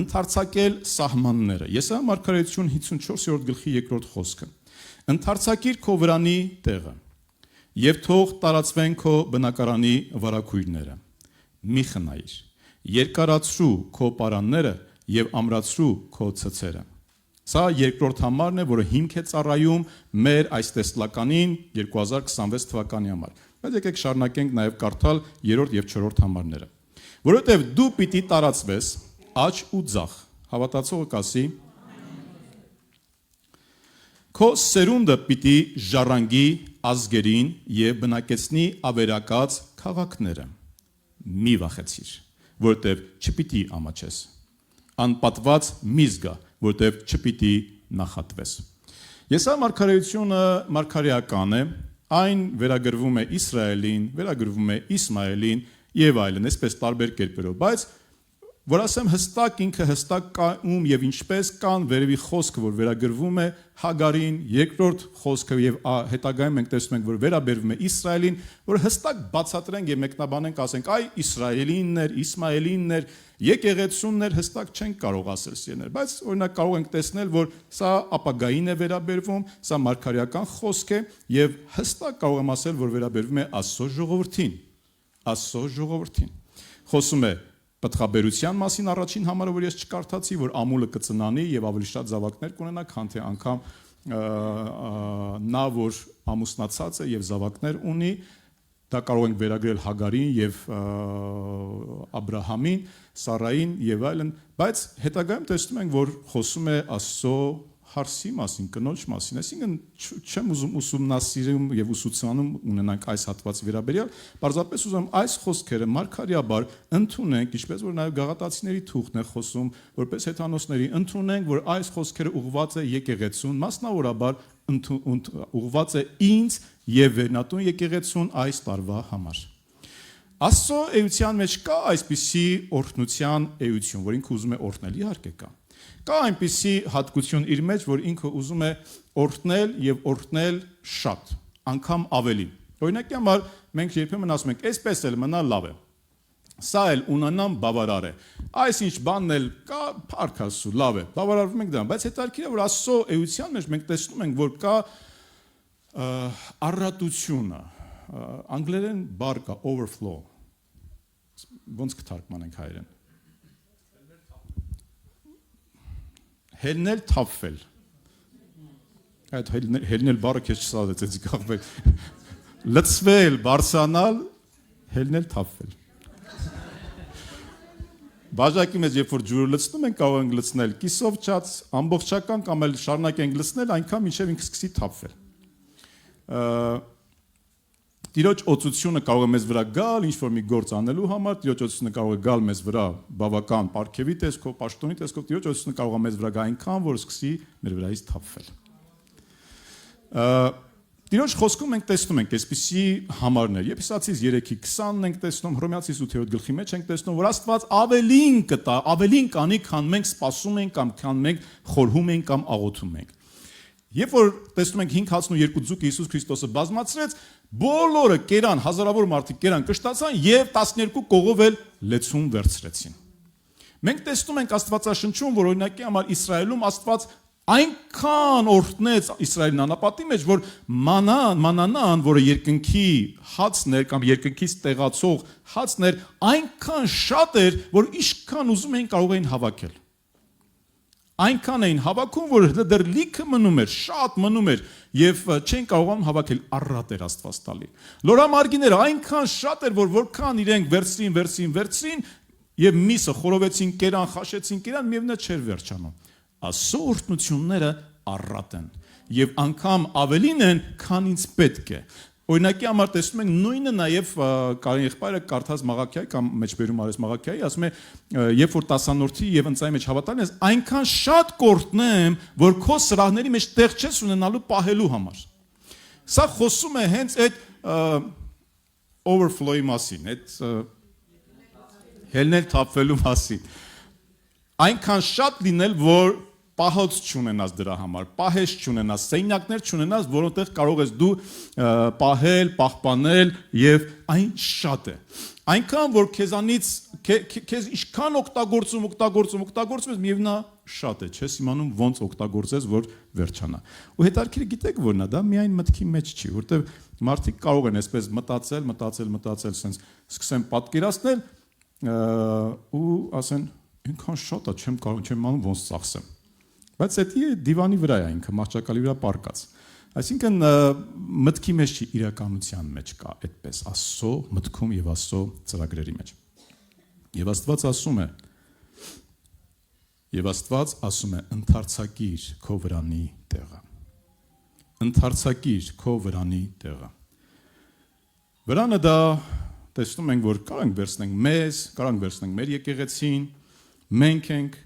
Ընդարձակել սահմանները։ Եսայիա մարգարեություն 54-րդ գլխի 2-րդ խոսքը։ Ընդարձակիր քո վրանի տեղը եւ թող տարածվեն քո բնակարանի վարակույրները։ Մի խնայիր։ Երկարացրու քո պարանները եւ ամրացրու քո ցցերը։ Սա երկրորդ համարն է, որը հիմք է ծառայում մեր այս տեսլականին 2026 թվականի համար։ Բայց եկեք շարունակենք նաև կարդալ 3-րդ եւ 4-րդ համարները։ Որովհետեւ դու պիտի տարածվես աճ ու ձախ։ Հավատացողը կասի. Քո սերունդը պիտի ժառանգի ազգերին եւ բնակեցնի ավերակած քաղաքները։ Մի վախեցիր, որովհետեւ չպիտի ամաչես։ Անպատված մի զգա, որտեվ չպիտի նախատվես։ Եսայիա մարգարեությունը մարգարեական է, այն վերագրվում է Իսրայելին, վերագրվում է Իսմայելին եւ այլն, այսպես տարբեր կերպերով, բայց որ ասեմ հստակ ինքը հստակ կայում եւ ինչպես կան վերևի խոսքը, որ վերագրվում է Հագարին, երկրորդ խոսքը եւ հետագայում մենք տեսնում ենք, որ վերաբերվում է Իսրայելին, որ հստակ բացատրենք եւ մեկնաբանենք, ասենք, այ Իսրայելիններ, Իսմայելիններ, եկեղեցուններ հստակ չեն կարող ասել սիրներ, բայց օրինակ կարող ենք տեսնել, որ սա ապագային է վերաբերվում, սա մարգարեական խոսք է եւ հստակ կարող եմ ասել, որ վերաբերվում է Աստծո ժողովրդին, Աստծո ժողովրդին։ Խոսում է պտղաբերության մասին առաջին համարը, որ ես չկարդացի, որ ամուլը կծնանի եւ ավելի շատ զավակներ կունենա, քան թե անգամ նա, որ ամուսնացած է եւ զավակներ ունի, դա կարող ենք վերագրել Հագարին եւ Աբրահամին, Սարային եւ այլն, բայց հետագայում տեսնում ենք, որ խոսում է Աստծո հարսի մասին, կնոջ մասին, այսինքն չեմ ուզում ուսումնասիրում եւ ուսուցանում ունենանք այս հատվածի վերաբերյալ, պարզապես ուզում այս խոսքերը մարգարեաբար ընդունենք, ինչպես որ նաեւ գաղատացիների թուղթն է խոսում, որպես հեթանոսների ընդունենք, որ այս խոսքերը ուղղված է եկեղեցուն, մասնավորաբար ուղղված է ինձ եւ վերնատուն եկեղեցուն այս տարվա համար։ Աստծո էության մեջ կա այսպիսի օրհնության էություն, որ ինքը ուզում է օրհնել, իհարկե կա։ Կա այնպիսի հատկություն իր մեջ, որ ինքը ուզում է օրհնել եւ օրհնել շատ, անգամ ավելի։ Օրինակի համար մենք երբեմն ասում ենք, այսպես էլ մնա լավ է։ Սա էլ ունենամ բավարար է։ Այսինչ բանն էլ կա, փառք Աստծո, լավ է։ Բավարարվում ենք դրան, բայց հետաքրքիր է, որ Աստծո էության մեջ մենք տեսնում ենք, որ կա առատությունը, անգլերեն բառ կա overflow։ Ոնց կթարգմանենք հայերեն։ Հելնել թափվել։ Այդ հելնել բառը քեզ չսազեց, էսի կախվել։ Լցվել, բարձրանալ, հելնել թափվել։ Բաժակի մեջ երբ որ ջուրը լցնում ենք, կարող ենք լցնել կիսով չած, ամբողջական կամ էլ շարունակենք լցնել, այնքան մինչև ինքը սկսի թափվել։ Տիրոջ օծությունը կարող է մեզ վրա գալ ինչ-որ մի գործ անելու համար, Տիրոջ օծությունը կարող է գալ մեզ վրա բավական պարգևի տեսքով, պաշտոնի տեսքով, Տիրոջ օծությունը կարող է մեզ վրա գալ այնքան, որ սկսի մեր վրայից թափվել։ Տիրոջ խոսքում մենք տեսնում ենք այսպիսի համարներ, Եփեսացիս 3:20-ն ենք տեսնում, Հռոմեացիս 8-րդ գլխի մեջ ենք տեսնում, որ Աստված ավելին կտա, ավելին կանի, քան մենք սպասում ենք կամ քան մենք խորհում ենք կամ աղոթում ենք։ Երբ որ տեսնում ենք 5 հացն ու 2 ձուկ Հիսուս Քրիստոսը բազմացրեց, բոլորը կերան, հազարավոր մարդիկ կերան, կշտացան եւ 12 կողով էլ լեցուն վերցրեցին։ Մենք տեսնում ենք Աստվածաշնչում, որ օրինակի համար Իսրայելում Աստված այնքան օրհնեց Իսրայելին անապատի մեջ, որ մանանան, որը երկնքի հացն էր կամ երկնքից տեղացող հացն էր, այնքան շատ էր, որ ինչքան ուզում էին կարող էին հավաքել։ Այնքան էին հավաքում, որ դեռ լիքը մնում էր, շատ մնում էր եւ չեն կարողանում հավաքել, առատ էր Աստված տալի։ Լորամարգիները այնքան շատ էր, որ որքան իրենք վերցրին եւ միսը խորովեցին, կերան, խաշեցին, կերան, միևնույն է չէր վերջանում։ Աստծո օրհնությունները առատ են եւ անգամ ավելին են, քան ինձ պետք է։ Օրինակի համար տեսնում ենք նույնը նաև Կարեն եղբայրը կարդաց Մաղաքիայի կամ մեջբերում արեց Մաղաքիայի, ասում է, երբ որ տասանորդի եւ ընծայի մեջ հավատալն ես, այնքան շատ կորտնեմ, որ քո սրահների մեջ տեղ չես ունենալու պահելու համար։ Սա խոսում է հենց այդ overflow-ի մասին, այդ հելնել թափվելու մասին։ Այնքան շատ լինել, որ պահոց չունենաս դրա համար, պահես չունենաս, սենյակներ չունենաս, որոնտեղ կարող ես դու պահել, պահպանել եւ այն շատ է։ Այնքան որ քեզանից քեզ ինչքան օգտագործում, եւ նա շատ է, չես իմանում ոնց օգտագործես, որ վերջանա։ Ու հետարքիրը գիտեք որն է, դա միայն մտքի մեջ չի, որտեղ մարդիկ կարող են այսպես մտածել, sense սկսեն պատկերացնել ու ասեն ինքան շատ է, չեմ իմանում ոնց ծախսեմ։ Բայց դա դիվանի վրա է ինքը, մահճակալի վրա պարկած։ Այսինքն մտքի մեջ չի, իրականության մեջ կա այդպես Աստծո մտքում եւ Աստծո ծրագրերի մեջ։ Եվ Աստված ասում է ընթարցակիր քո վրանի տեղը։ Ընթարցակիր քո վրանի տեղը։ Վրանը դա տեսնում ենք, որ կարող ենք վերցնենք մեզ, կարող ենք վերցնենք մեր եկեղեցին, մենք ենք,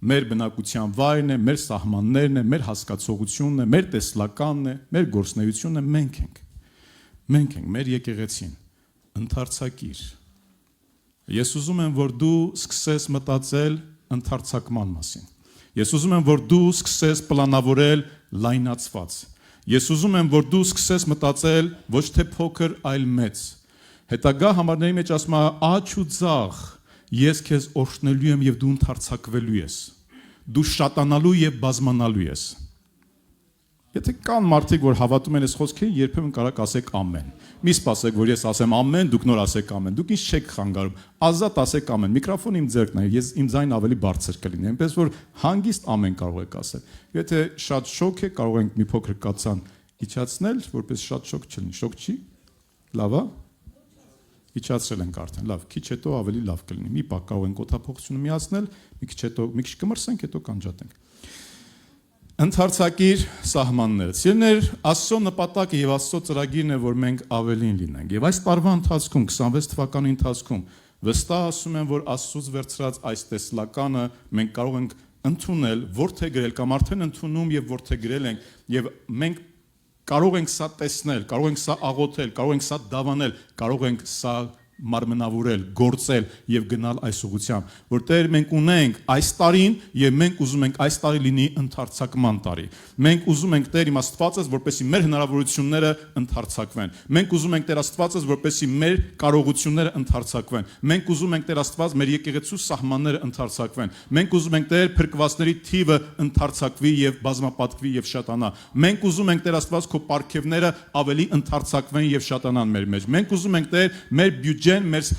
մեր բնակության վայրն է, մեր սահմաններն է, մեր հասկացողությունն է, մեր տեսլականն է, մեր գործունեությունն է, մենք ենք, մեր եկեղեցին, ընթարցակիր։ Ես ուզում եմ, որ դու սկսես մտածել ընթարցակման մասին։ Ես ուզում եմ, որ դու սկսես պլանավորել լայնացված։ Ես ուզում եմ, որ դու սկսես մտածել ոչ թե փոքր, այլ մեծ։ Հետագա համարների մեջ ասում է աճ ու ձախ, ես քեզ օրհնելու եմ եւ դու ընթարցակվելու ես։ Դու շատանալու եւ բազմանալու ես։ Եթե կան մարդիկ, որ հավատում են այս խոսքերին, երբեմն կարող ասեք ամեն։ Մի սպասեք, որ ես ասեմ ամեն, դուք նոր ասեք ամեն։ Դուք ինչ չեք խանգարում։ Ազատ ասեք ամեն։ Միկրոֆոնը իմ ձեռքն է, ես իմ ձայնը ավելի բարձր կլինի, այնպես որ հանգիստ ամեն կարող եք ասել։ Եթե շատ շոկ է, կարող ենք մի փոքր կացան իջացնել, որպես շատ շոկ չլինի։ Շոկ չի։ Լավ է։ Իջացրել ենք արդեն, լավ, քիչ հետո ավելի լավ կլինի։ Մի պահ կարող ենք օդափոխությունը միացնել, մի քիչ կմրսենք, հետո կանջատենք։ Ընթարցակիր սահմանները։ Սիրներ, Աստծո նպատակը եւ Աստծո ծրագիրն է, որ մենք ավելին լինենք։ Եվ այս տարվա ընթացքում 26 թվականի ընթացքում վստահ ասում եմ, որ Աստծուց վերցրած այս տեսլականը մենք կարող ենք ընդունել, ворթեգրել կամ արդեն ընդունում եւ ворթեգրել ենք եւ մենք կարող ենք սա տեսնել, կարող ենք սա աղոթել, կարող ենք սա դավանել, կարող ենք սա մարմնավորել, գործել եւ գնալ այս ուղղությամբ, որտեղ մենք ունենք այս տարին եւ մենք ուզում ենք այս տարի լինի ընթարցակման տարի։ Մենք ուզում ենք Տեր իմ Աստվածս, որպեսզի մեր հնարավորությունները ընթարցակվեն։ Մենք ուզում ենք Տեր Աստվածս, որպեսզի մեր կարողությունները ընթարցակվեն։ Մենք ուզում ենք Տեր Աստված, մեր եկեղեցու սահմանները ընթարցակվեն։ Մենք ուզում ենք Տեր փրկվածների թիվը ընթարցակվի եւ բազմապատկվի եւ շատանա։ Մենք ուզում ենք Տեր Աստված, քո պարգևները ավելի ընթարցակվեն եւ շատանան մեր մեջ։ Մենք ուզում ենք Տեր մեր բյուջեն, մեր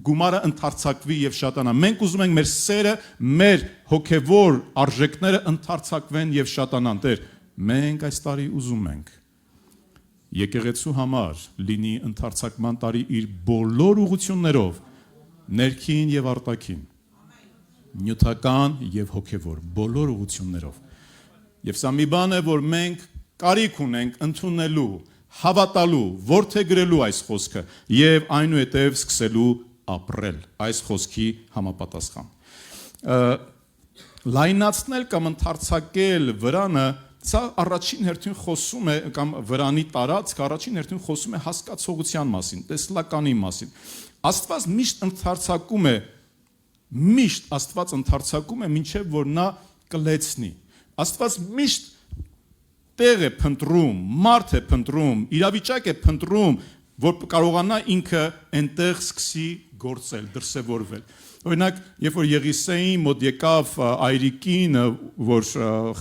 գումարը ընթարցակվի եւ շատանա։ Մենք ուզում ենք մեր սերը, մեր հոգեվոր արժեքները ընթարցակվեն եւ շատանան։ Տեր, մենք այս տարի ուզում ենք եկեղեցու համար լինի ընթարցակման տարի իր բոլոր ուղղություններով, ներքին եւ արտաքին, նյութական եւ հոգեվոր, բոլոր ուղղություններով։ Եվ սա մի բան է, որ մենք կարիք ունենք ընդունելու, հավատալու, ворթեգրելու այս խոսքը եւ այնուհետեւ սկսելու ապրել այս խոսքի համապատասխան։ Լայնացնել կամ ընթարցակել վրանը, սա առաջին հերթին խոսում է կամ վրանի տարածք առաջին հերթին խոսում է հասկացողության մասին, տեսլականի մասին։ Աստված միշտ ընթարցակում է, մինչև որ նա կլեցնի։ Աստված միշտ տեղ է փնտրում, մարդ է փնտրում, իրավիճակ է փնտրում, որ կարողանա ինքը այնտեղ սկսի գործել, դրսևորվել։ Օրինակ, երբ որ Եղիսեին մոտ եկավ այրիկին, որ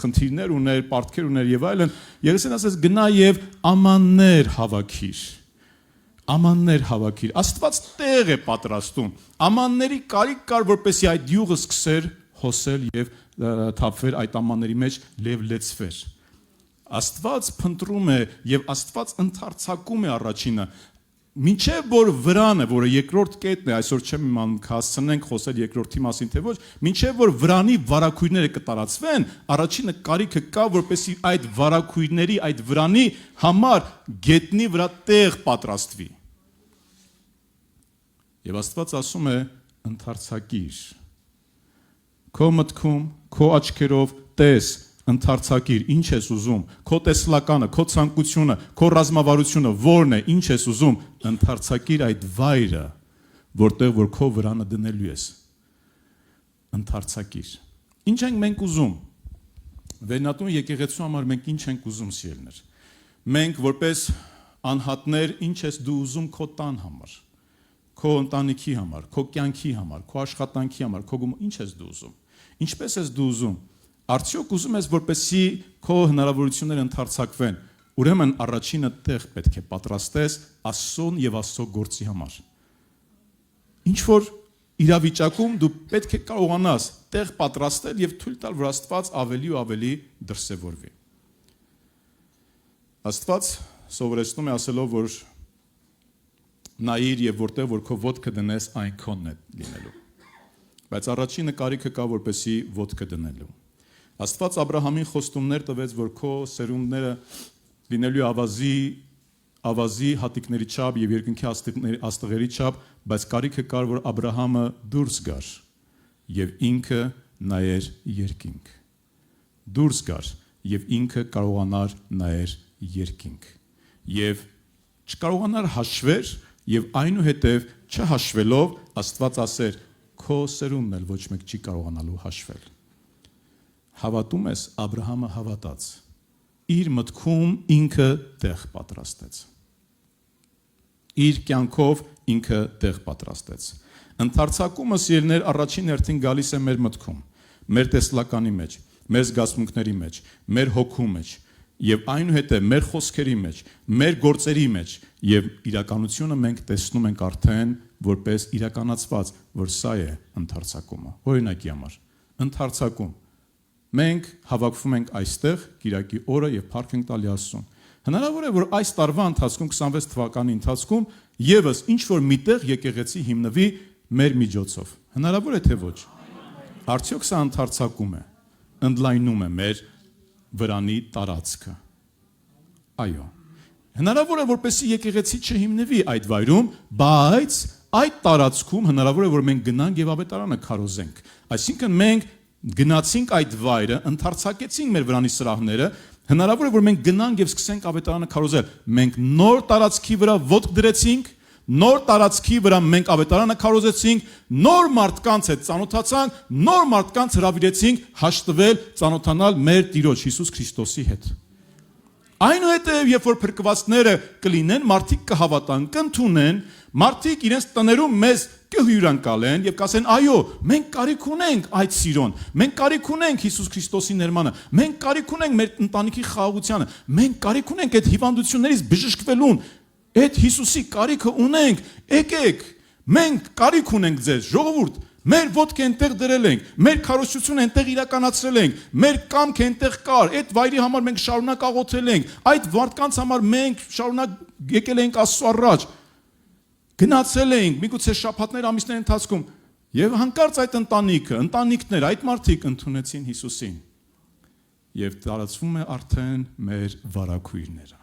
խնդիրներ ուներ, պարտքեր ուներ եւ այլն, Եղիսեին ասեց գնա եւ ամաններ հավաքիր։ Ամաններ հավաքիր։ Աստված տեղ է պատրաստում։ Ամանների կարիք կար, որպեսզի այդ յուղը սկսեր հոսել եւ թափվեր այդ ամանների մեջ, լեցվեր։ Աստված փնտրում է եւ Աստված ընթարցակում է առաջինը։ Մինչև որ վրանը, որը երկրորդ կետն է, այսօր չեմ իմանում հասցնենք խոսել երկրորդի մասին, թե ոչ, մինչև որ վրանի վարակույրները կտարածվեն, առաջինը կարիքը կա, որպեսզի այդ վարակույրների, այդ վրանի համար գետնի վրա տեղ պատրաստվի։ Եվ Աստված ասում է ընթարցակիր։ Քո մտքում, քո աչքերով տես, ընթարցակիր, ինչ ես ուզում, քո տեսլականը, քո ցանկությունը, քո ռազմավարությունը ո՞րն է, ինչ ես ուզում, ընթարցակիր այդ վայրը, որտեղ որ քո վրանը դնելու ես։ Ընթարցակիր։ Ինչ ենք մենք ուզում։ Վերնատուն եկեղեցու համար մենք ինչ ենք ուզում սիրելներ։ Մենք որպես անհատներ ինչ ես դու ուզում քո տան համար, քո ընտանիքի համար, քո կյանքի համար, քո աշխատանքի համար, քո ինչ ես դու ուզում։ Ինչպես ես դու ուզում։ Արդյոք ուզում ես որպեսզի քո հնարավորությունները ընդարձակվեն, ուրեմն առաջինը տեղ պետք է պատրաստես Աստծուն եւ Աստծո գործի համար։ Ինչ որ իրավիճակում դու պետք է կարողանաս տեղ պատրաստել եւ թույլ տալ, որ Աստված ավելի ու ավելի դրսևորվի։ Աստված սովորեցնում է ասելով, որ նայիր եւ որտեղ որ քո ոտքը դնես, այն քոնն է լինելու։ Բայց առաջինը կարիքը կա, որպեսի ոտքը դնելու։ Աստված Աբ รา համին խոստումներ տվեց, որ քո սերունդները լինելու ավազի հատիկների չափ եւ երկնքի աստղերի չափ, բայց կարիքը կար, որ Աբ รา համը դուրս գար եւ ինքը նայեր երկինք։ Դուրս գար եւ ինքը կարողանար նայեր երկինք։ Եվ չկարողանար հաշվեր եւ այնուհետեւ չհաշվելով Աստված ասեր քո սերունդն էլ ոչ մեկ չի կարողանալու հաշվել։ Հավատում ես Աբ รา համը հավատաց։ Իր մտքում ինքը տեղ պատրաստեց։ Իր կյանքով ինքը տեղ պատրաստեց։ Ընթարցակումը սիրելիներ առաջին հերթին գալիս է մեր մտքում, մեր տեսլականի մեջ, մեր զգացմունքների մեջ, մեր հոգու մեջ եւ այնուհետեւ մեր խոսքերի մեջ, մեր գործերի մեջ եւ իրականությունը մենք տեսնում ենք արդեն որպես իրականացված, որ սա է ընթարցակումը։ Օրինակի համար, ընթարցակում մենք հավաքվում ենք այստեղ Կիրակի օրը եւ փառք ենք տալի Աստծուն։ Հնարավոր է, որ այս տարվա ընթացքում 26 թվականի ընթացքում եւս ինչ որ միտեղ եկեղեցի հիմնվի մեր միջոցով։ Հնարավոր է թե ոչ։ Արդյոք սա ընթարցակում է, ընդլայնում է մեր վրանի տարածքը։ Այո։ Հնարավոր է, որպեսզի եկեղեցի չհիմնվի այդ վայրում, բայց այդ տարածքում հնարավոր է, որ մենք գնանք եւ ավետարանը քարոզենք։ Այսինքն մենք գնացինք այդ վայրը, ընթարցակեցինք մեր վրանի սրահները, հնարավոր է, որ մենք գնանք եւ սկսենք ավետարանը քարոզել։ Մենք նոր տարածքի վրա ոտք դրեցինք, նոր տարածքի վրա մենք ավետարանը քարոզեցինք, նոր մարդկանց հետ ծանոթացանք, նոր մարդկանց հրավիրեցինք հաշտվել, ծանոթանալ մեր Տիրոջ Հիսուս Քրիստոսի հետ։ Այնուհետև, երբ որ փրկվածները կլինեն, մարդիկ կհավատան, կընդունեն, մարդիկ իրենց տներում մեզ կհյուրընկալեն եւ կասեն, այո, մենք կարիք ունենք այդ սիրուն, մենք կարիք ունենք Հիսուս Քրիստոսի ներմանը, մենք կարիք ունենք մեր ընտանիքի խաղաղությանը, մենք կարիք ունենք այդ հիվանդություններից բժշկվելուն, այդ Հիսուսի կարիքը ունենք, եկեք, մենք կարիք ունենք ձեզ, ժողովուրդ, մեր ոտքը այնտեղ դրել ենք, մեր քարոզությունը այնտեղ իրականացրել ենք, մեր կամքը այնտեղ կար, այդ վայրի համար մենք շարունակ աղոթել ենք, այդ վարդկանց համար մենք շարունակ եկել ենք Աստծո առաջ, գնացել ենք, միգուցե շաբաթներ ամիսների ընթացքում, եւ հանկարծ այդ ընտանիքներ, այդ մարդիկ ընդունեցին Հիսուսին, եւ տարածվում է արդեն մեր վարակույրները։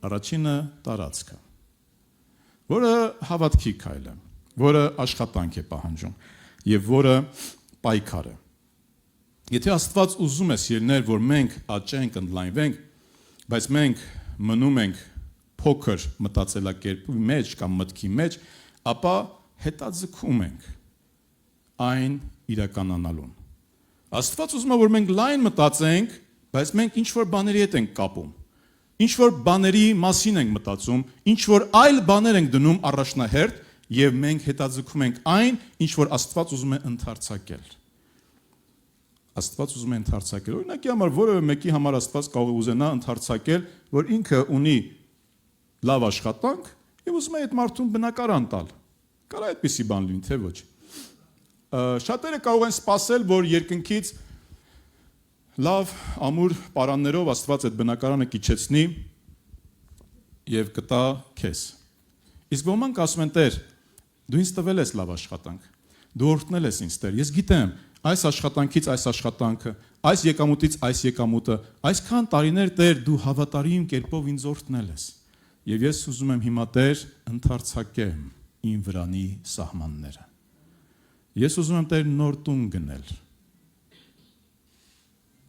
Առաջինը տարածքը, որը հավատքի քայլ է, որը աշխատանք է պահանջում եւ որը պայքար է։ Եթե Աստված ուզում է սիրելիներ, որ մենք աճենք, ընդլայնվենք, բայց մենք մնում ենք փոքր մտածելակերպի մեջ կամ մտքի մեջ, ապա հետաձգում ենք այն իրականանալուն։ Աստված ուզում է, որ մենք լայն մտածենք, բայց մենք ինչ որ բաների հետ ենք կապում։ Ինչ որ բաների մասին ենք մտածում, ինչ որ այլ բաներ ենք դնում առաջնահերթ եւ մենք հետաձգում ենք այն, ինչ որ Աստված ուզում է ընդարձակել։ Աստված ուզում է ընդարձակել։ Օրինակի համար որևէ մեկի համար Աստված կարող է ուզենա ընդարձակել, որ ինքը ունի լավ աշխատանք եւ ուզում է այդ մարդուն բնակարան տալ։ Կարա այդպիսի բան լինի, թե ոչ։ Շատերը կարող են սպասել, որ երկնքից լավ ամուր պարաններով Աստված այդ բնակարանը կիչեցնի եւ կտա քեզ։ Իսկ ոմանք ասում են, Տեր, դու ինձ տվել ես լավ աշխատանք, դու օրհնել ես ինձ, Տեր, ես գիտեմ, այս աշխատանքից այս աշխատանքը, այս եկամուտից այս եկամուտը, այսքան տարիներ, Տեր, դու հավատարիմ կերպով ինձ օրհնել ես։ Եվ ես ուզում եմ հիմա, Տեր, ընդարձակեմ իմ վրանի սահմանները։ Ես ուզում եմ, Տեր, նոր տուն գնել։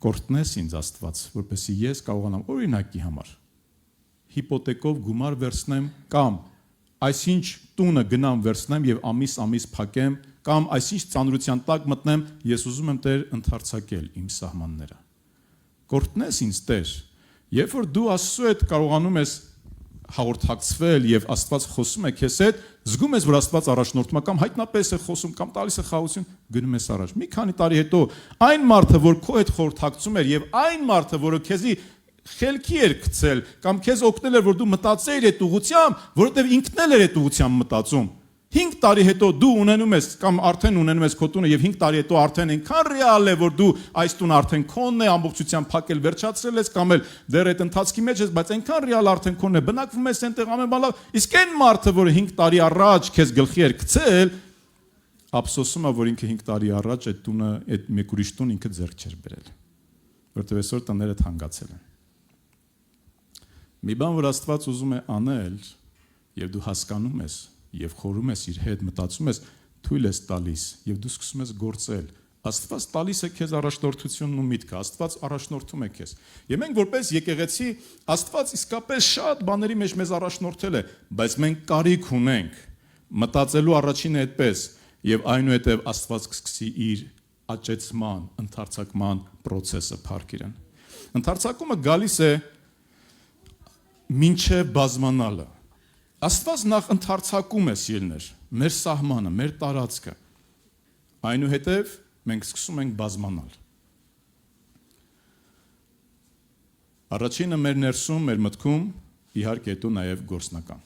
Կորտնես ինձ Աստված, որպեսզի ես կարողանամ օրինակի համար հիպոթեկով գումար վերցնեմ կամ այսինչ տունը գնամ վերցնեմ եւ ամիս փակեմ, կամ այսինչ ծանրության տակ մտնեմ, ես ուզում եմ Տեր ընդարձակել իմ սահմանները։ Կորտնես ինձ Տեր, երբ որ դու Աստծո հետ կարողանում ես հաղորդակցվել եւ Աստված խոսում է քեզ հետ, զգում ես, որ Աստված առաջնորդում է կամ հայտնապես է խոսում կամ տալիս է խաղաղություն, գնում ես առաջ։ Մի քանի տարի հետո այն մարդը, որ քո հետ խորհրդակցում էր եւ այն մարդը, որը քեզի խելքի էր գցել կամ քեզ օգնել էր, որ դու մտածեիր այդ ուղղությամբ, որովհետեւ ինքն էլ էր այդ ուղղությամբ մտածում։ 5 տարի հետո դու ունենում ես կամ արդեն ունենում ես քո տունը եւ 5 տարի հետո արդեն այնքան ռեալ է, որ դու այս տունը արդեն քոնն է, ամբողջությամբ փակել վերջացրել ես կամ էլ դեռ այդ ընթացքի մեջ ես, բայց այնքան ռեալ արդեն քոնն է, բնակվում ես այնտեղ ամեն բան լավ։ Իսկ այն մարդը, որը 5 տարի առաջ քեզ գլխի էր գցել, ափսոսում է, որ ինքը 5 տարի առաջ այդ տունը, այդ մեկ ուրիշ տուն ինքը ձեռք չէր բերել, որտեղ այսօր տները թանկացել են։ Մի բան, որ Աստված ուզում է անել, եւ դու հասկանում ես եւ խորում ես իր հետ, մտածում ես, թույլ ես տալիս եւ դու սկսում ես գործել։ Աստված տալիս է քեզ առաջնորդությունն ու միտքը, Աստված առաջնորդում է քեզ։ Եվ մենք որպես եկեղեցի, Աստված իսկապես շատ բաների մեջ մեզ առաջնորդել է, բայց մենք կարիք ունենք մտածելու առաջինը այդպես եւ այնուհետեւ Աստված կսկսի իր աճեցման, ընդարձակման process-ը փառք իրեն։ Ընդարձակումը գալիս է մինչև բազմանալը։ Աստված նախ ընդարձակում է սիրելիներ, մեր սահմանը, մեր տարածքը։ Այնուհետև մենք սկսում ենք բազմանալ։ Առաջինը մեր ներսում, մեր մտքում, իհարկե հետո նաև գործնական։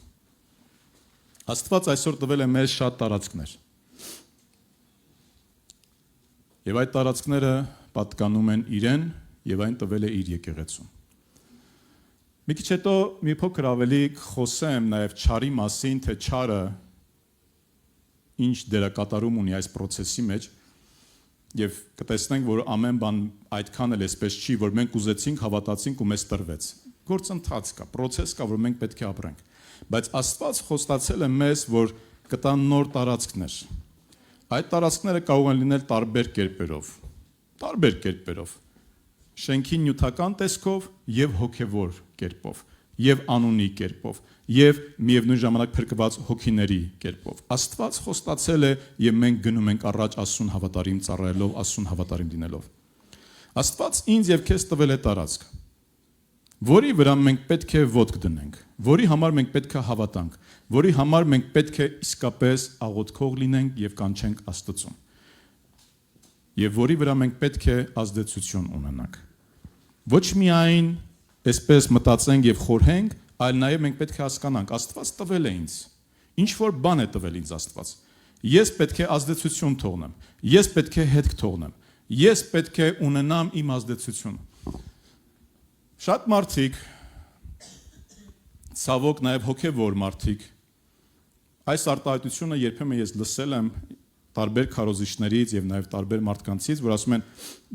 Աստված այսօր տվել է մեզ շատ տարածքներ։ Եվ այդ տարածքները պատկանում են իրեն եւ այն տվել է իր եկեղեցուն։ Մի քիչ հետո մի փոքր ավելի խոսեմ նաև չարի մասին, թե չարը ինչ դերակատարում ունի այս process-ի մեջ եւ կտեսնենք, որ ամեն բան այդքան էլ էսպես չի, որ մենք ուզեցինք, հավատացինք ու մեզ տրվեց։ Գործընթաց կա, process կա, որ մենք պետք է ապրենք։ Բայց Աստված խոստացել է մեզ, որ կտան նոր տարածքներ։ Այդ տարածքները կարող են լինել տարբեր կերպերով։ Շենքի նյութական տեսքով եւ հոգեվոր կերպով եւ անունի կերպով եւ միևնույն ժամանակ փրկված հոգիների կերպով։ Աստված խոստացել է եւ մենք գնում ենք առաջ Աստծուն հավատարիմ ծառայելով, Աստծուն հավատարիմ դինելով։ Աստված ինձ եւ քեզ տվել է տարածք, որի վրա մենք պետք է ոտք դնենք, որի համար մենք պետք է հավատանք, որի համար մենք պետք է իսկապես աղոթքող լինենք եւ կանչենք Աստծուն։ Եվ որի վրա մենք պետք է ազդեցություն ունենանք։ Ոչ միայն այսպես մտածենք եւ խորհենք, այլ նաեւ մենք պետք է հասկանանք, Աստված տվել է ինձ։ Ինչ որ բան է տվել ինձ Աստված։ Ես պետք է ազդեցություն թողնեմ։ Ես պետք է հետք թողնեմ։ Ես պետք է ունենամ իմ ազդեցությունը։ Շատ մարդիկ, ցավոք նաեւ հոգեվոր մարդիկ, այս արտահայտությունը երբեմն ես լսել եմ տարբեր քարոզիչներից եւ նաեւ տարբեր մարդկանցից, որ ասում են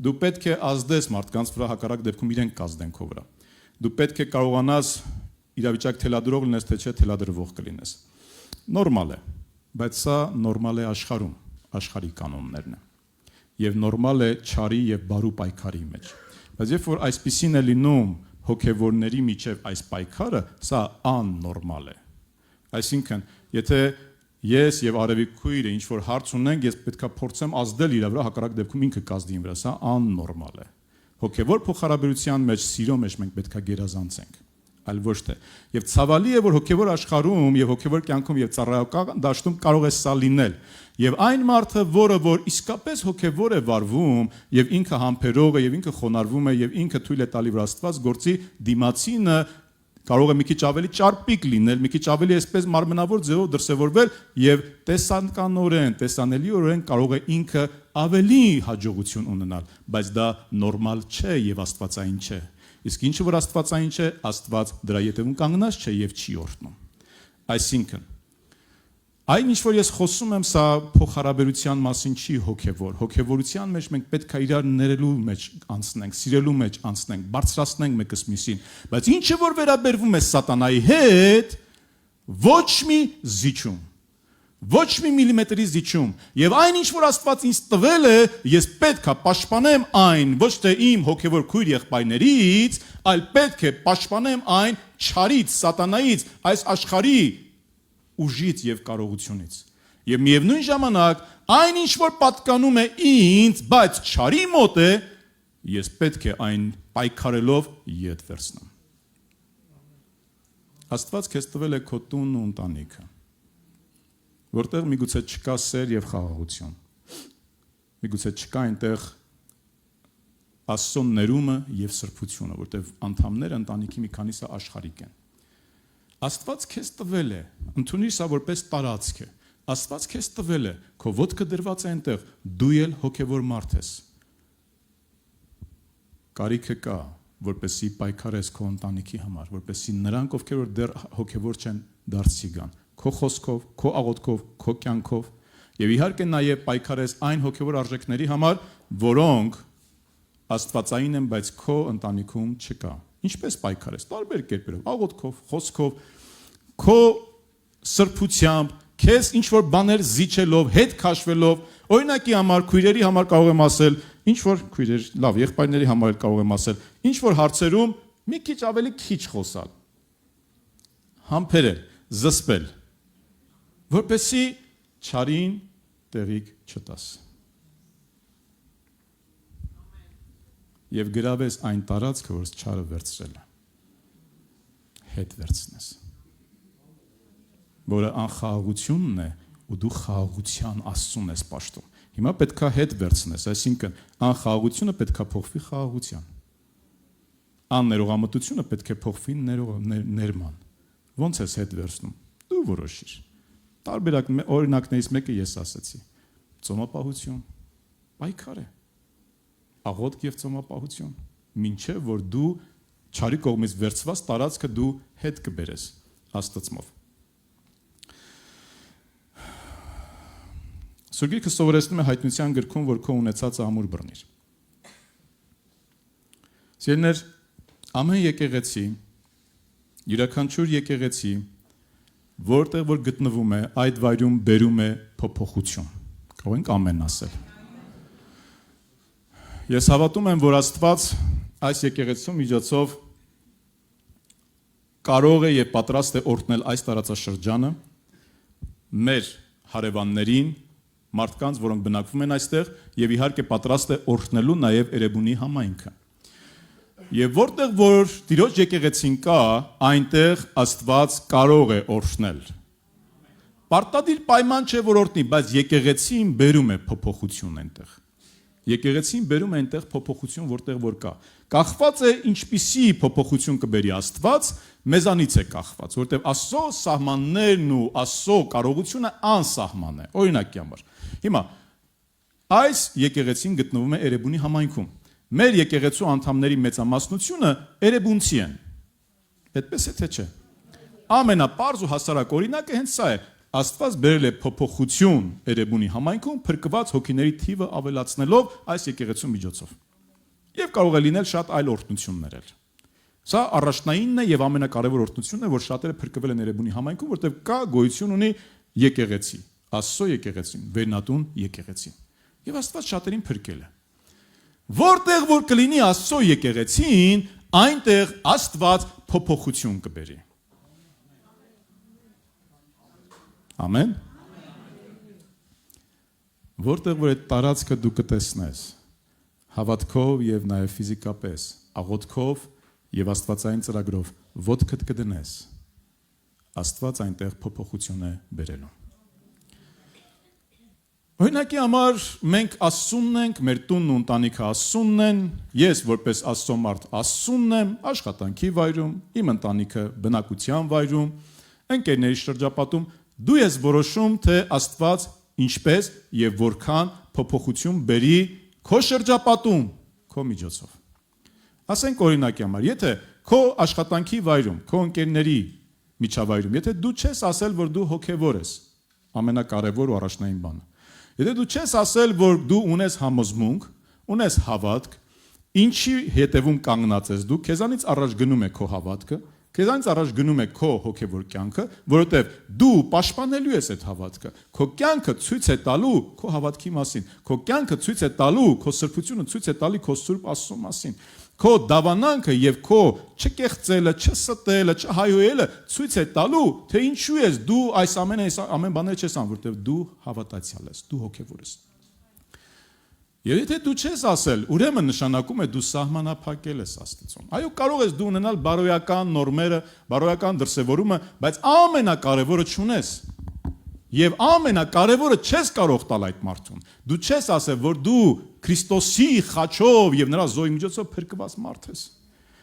դու պետք է ազդես մարդկանց վրա, հակառակ դեպքում իրենք կազդեն քո վրա։ Դու պետք է կարողանաս իրավիճակ թելադրող լինես, թե չէ թելադրվող կլինես։ Նորմալ է, բայց սա նորմալ է աշխարհում, աշխարհի կանոններն են։ Եվ նորմալ է չարի եւ բարու պայքարի մեջ։ Բայց երբ որ այսպիսին է լինում հոգեվորների միջև այս պայքարը, սա աննորմալ է։ Այսինքն, եթե ես եւ Արևի քույրը ինչ որ հարց ունենք, ես պետքա փորձեմ ազդել իր վրա, հակառակ դեպքում ինքը կազդի իմ վրա, սա աննորմալ է։ Հոգեվոր փոխհարաբերության մեջ, սիրո մեջ մենք պետքա գերազանցենք, այլ ոչ թե։ Եվ ցավալի է, որ հոգեվոր աշխարհում եւ հոգեվոր կյանքում եւ ծառայական դաշտում կարող է սա լինել։ Եվ այն մարդը, որ իսկապես հոգեվոր է վարվում եւ ինքը համբերող է եւ ինքը խոնարհվում է եւ ինքը թույլ է տալի, որ Աստված գործի, դիմացինը կարող է մի քիչ ավելի ճարպիկ լինել, մի քիչ ավելի այսպես մարմնավոր ձևով դրսևորվել եւ տեսանկանորեն, տեսանելիորեն կարող է ինքը ավելի հաջողություն ունենալ, բայց դա նորմալ չէ եւ աստվածային չէ։ Իսկ ինչը որ աստվածային չէ, Աստված դրա ետևում կանգնած չէ եւ չի օրհնում։ Այսինքն, այն ինչ որ ես խոսում եմ, սա փոխհարաբերության մասին չի հոգեվոր։ Հոգեվորության մեջ մենք պետք է իրար ներելու մեջ անցնենք, սիրելու մեջ անցնենք, բարձրացնենք մեկս մյուսին, բայց ինչը որ վերաբերվում է սատանայի հետ, ոչ մի զիջում, ոչ մի միլիմետրի զիջում, եւ այն ինչ որ Աստված ինձ տվել է, ես պետք է պաշտպանեմ այն, ոչ թե իմ հոգեվոր քույր ուժից եւ կարողությունից։ Եվ միևնույն ժամանակ այն ինչ որ պատկանում է ինձ, բայց չարի մոտ է, ես պետք է այն պայքարելով ետ վերցնեմ։ Աստված քեզ տվել է քո տունն ու ընտանիքը, որտեղ միգուցե չկա սեր եւ խաղաղություն։ Միգուցե չկա այնտեղ Աստծո ներումը եւ սրբությունը, որտեղ անդամները ընտանիքի մի քանիսը աշխարհիկ են։ Աստված քեզ տվել է, ընդունի սա որպես տարածք է։ Աստված քեզ տվել է, քո ոտքը դրված է այնտեղ, դու էլ հոգևոր մարդ ես։ Կարիքը կա, որպեսզի պայքարես քո ընտանիքի համար, որպեսզի նրանք, ովքեր որ դեռ հոգևոր չեն, դարձի գան, քո խոսքով, քո աղոթքով, քո կյանքով, եւ իհարկե նաեւ պայքարես այն հոգևոր արժեքների համար, որոնք աստվածային են, բայց քո ընտանիքում չկա։ Ինչպես պայքարես, տարբեր կերպերով, աղոթքով, խոսքով, քո սրբությամբ, քեզ ինչ որ բաներ զիջելով, հետ քաշվելով, օրինակի համար, քույրերի համար կարող եմ ասել, ինչ որ քույրեր, լավ, եղբայրների համար կարող եմ ասել, ինչ որ հարցերում մի քիչ ավելի քիչ խոսալ։ Համբերել, զսպել, որպեսզի չարին տեղիք չտաս։ Եվ գրավես այն տարածքը, որ չարը վերցրել է, հետ վերցնես, որը անխաղաղությունն է ու դու խաղաղության Աստծուն ես պաշտում։ Հիմա պետքա հետ վերցնես, այսինքն անխաղաղությունը պետքա փոխվի խաղաղության, աններողամտությունը պետք է փոխվի ներման։ Ոնց ես հետ վերցնում, դու որոշիր։ Տարբեր օրինակներից մեկը ես ասացի, ծոմապահություն, պայքար է, աղոթք եւ ծոմապահություն, մինչեւ որ դու չարի կողմից վերցված տարածքը դու հետ կբերես Աստծմով։ Սուրգիրքը սովորեցնում է հայտնության գրքում, որ քո ունեցածը ամուր բռնիր։ Սիրելիներ, ամեն եկեղեցի, յուրաքանչյուր եկեղեցի, որտեղ որ գտնվում է, այդ վայրում բերում է փոփոխություն։ Կարող ենք ամեն ասել։ Ես հավատում եմ, որ Աստված այս եկեղեցու միջոցով կարող է եւ պատրաստ է օրհնել այս տարածաշրջանը մեր հարևաններին, մարդկանց, որոնք բնակվում են այստեղ, եւ իհարկե պատրաստ է օրհնելու նաեւ Էրեբունի համայնքը։ Եվ որտեղ որ Տիրոջ եկեղեցին կա, այնտեղ Աստված կարող է օրհնել։ Պարտադիր պայման չէ որ օրհնի, բայց եկեղեցին բերում է փոփոխություն այնտեղ։ Եկեղեցին բերում է այնտեղ փոփոխություն, որտեղ որ կա։ Կախված է ինչպիսի փոփոխություն կբերի Աստված, մեզանից է կախված, որտեղ Աստծո սահմաններն ու Աստծո կարողությունը անսահման է։ Օրինակի համար։ Հիմա այս եկեղեցին գտնվում է Էրեբունի համայնքում։ Մեր եկեղեցու անդամների մեծամասնությունը էրեբունցի են։ Այդպես է թե չէ։ Ամենապարզ ու հասարակ օրինակը հենց սա է։ Աստված բերել է փոփոխություն Էրեբունի համայնքում փրկված հոգիների թիվը ավելացնելով այս եկեղեցու միջոցով։ Եվ կարող է լինել շատ այլ օրհնություններ էլ։ Սա առաջնայինն է եւ ամենակարևոր օրհնությունն է, որ շատերը փրկվել են Էրեբունի համայնքում, որտեղ կա գոյություն ունի եկեղեցի, Աստծո եկեղեցին, վերնատուն եկեղեցին։ Եվ Աստված շատերին փրկել է։ Որտեղ որ կլինի Աստծո եկեղեցին, այնտեղ Աստված փոփոխություն կբերի։ Ամեն։ Որտեղ որ այդ տարածքը դու կտեսնես, հավատքով եւ նաեւ ֆիզիկապես, աղոթքով եւ աստվածային ծրագրով ոտքդ կդնես, Աստված այնտեղ փոփոխություն է բերելու։ Օրինակի համար մենք Աստծունն ենք, մեր տունն ու ընտանիքը Աստծունն են, ես որպես Աստծո մարդ Աստծունն եմ, աշխատանքի վայրում, իմ ընտանիքը բնակության վայրում, ընկերների շրջապատում, դու ես որոշում, թե Աստված ինչպես եւ որքան փոփոխություն բերի քո շրջապատում, քո միջոցով։ Ասենք օրինակի համար, եթե քո աշխատանքի վայրում, քո ընկերների միջավայրում, եթե դու չես ասել, որ դու հոգևոր ես, ամենակարևոր ու առաջնային բանը։ Եթե դու չես ասել, որ դու ունես համոզմունք, ունես հավատք, ինչի հետևում կանգնած ես դու, քեզանից առաջ գնում է քո հավատքը, քեզանից առաջ գնում է քո հոգևոր կյանքը, որովհետև դու պաշտպանելու ես այդ հավատքը։ Քո կյանքը ցույց է տալու քո հավատքի մասին, քո կյանքը ցույց է տալու քո սրբությունը, ցույց է տալի քո սուրբ Աստծո մասին։ Քո դավանանքը եւ քո չկեղծելը, չստելը, չհայոյելը ցույց է տալու, թե ինչու ես դու այս ամեն բաները չես անում, որտեղ դու հավատացյալ ես, դու հոգևոր ես։ Եվ եթե դու չես ասել, ուրեմն նշանակում է դու սահմանափակել ես Աստծուն։ Այո, կարող ես դու ունենալ բարոյական նորմերը, բարոյական դրսևորումը, բայց ամենակարևորը չունես։ Եվ ամենակարևորը չես կարող տալ այդ մարդուն։ Դու չես ասել, որ դու Քրիստոսի խաչով եւ նրա զոհի միջոցով փրկված մարդ ես։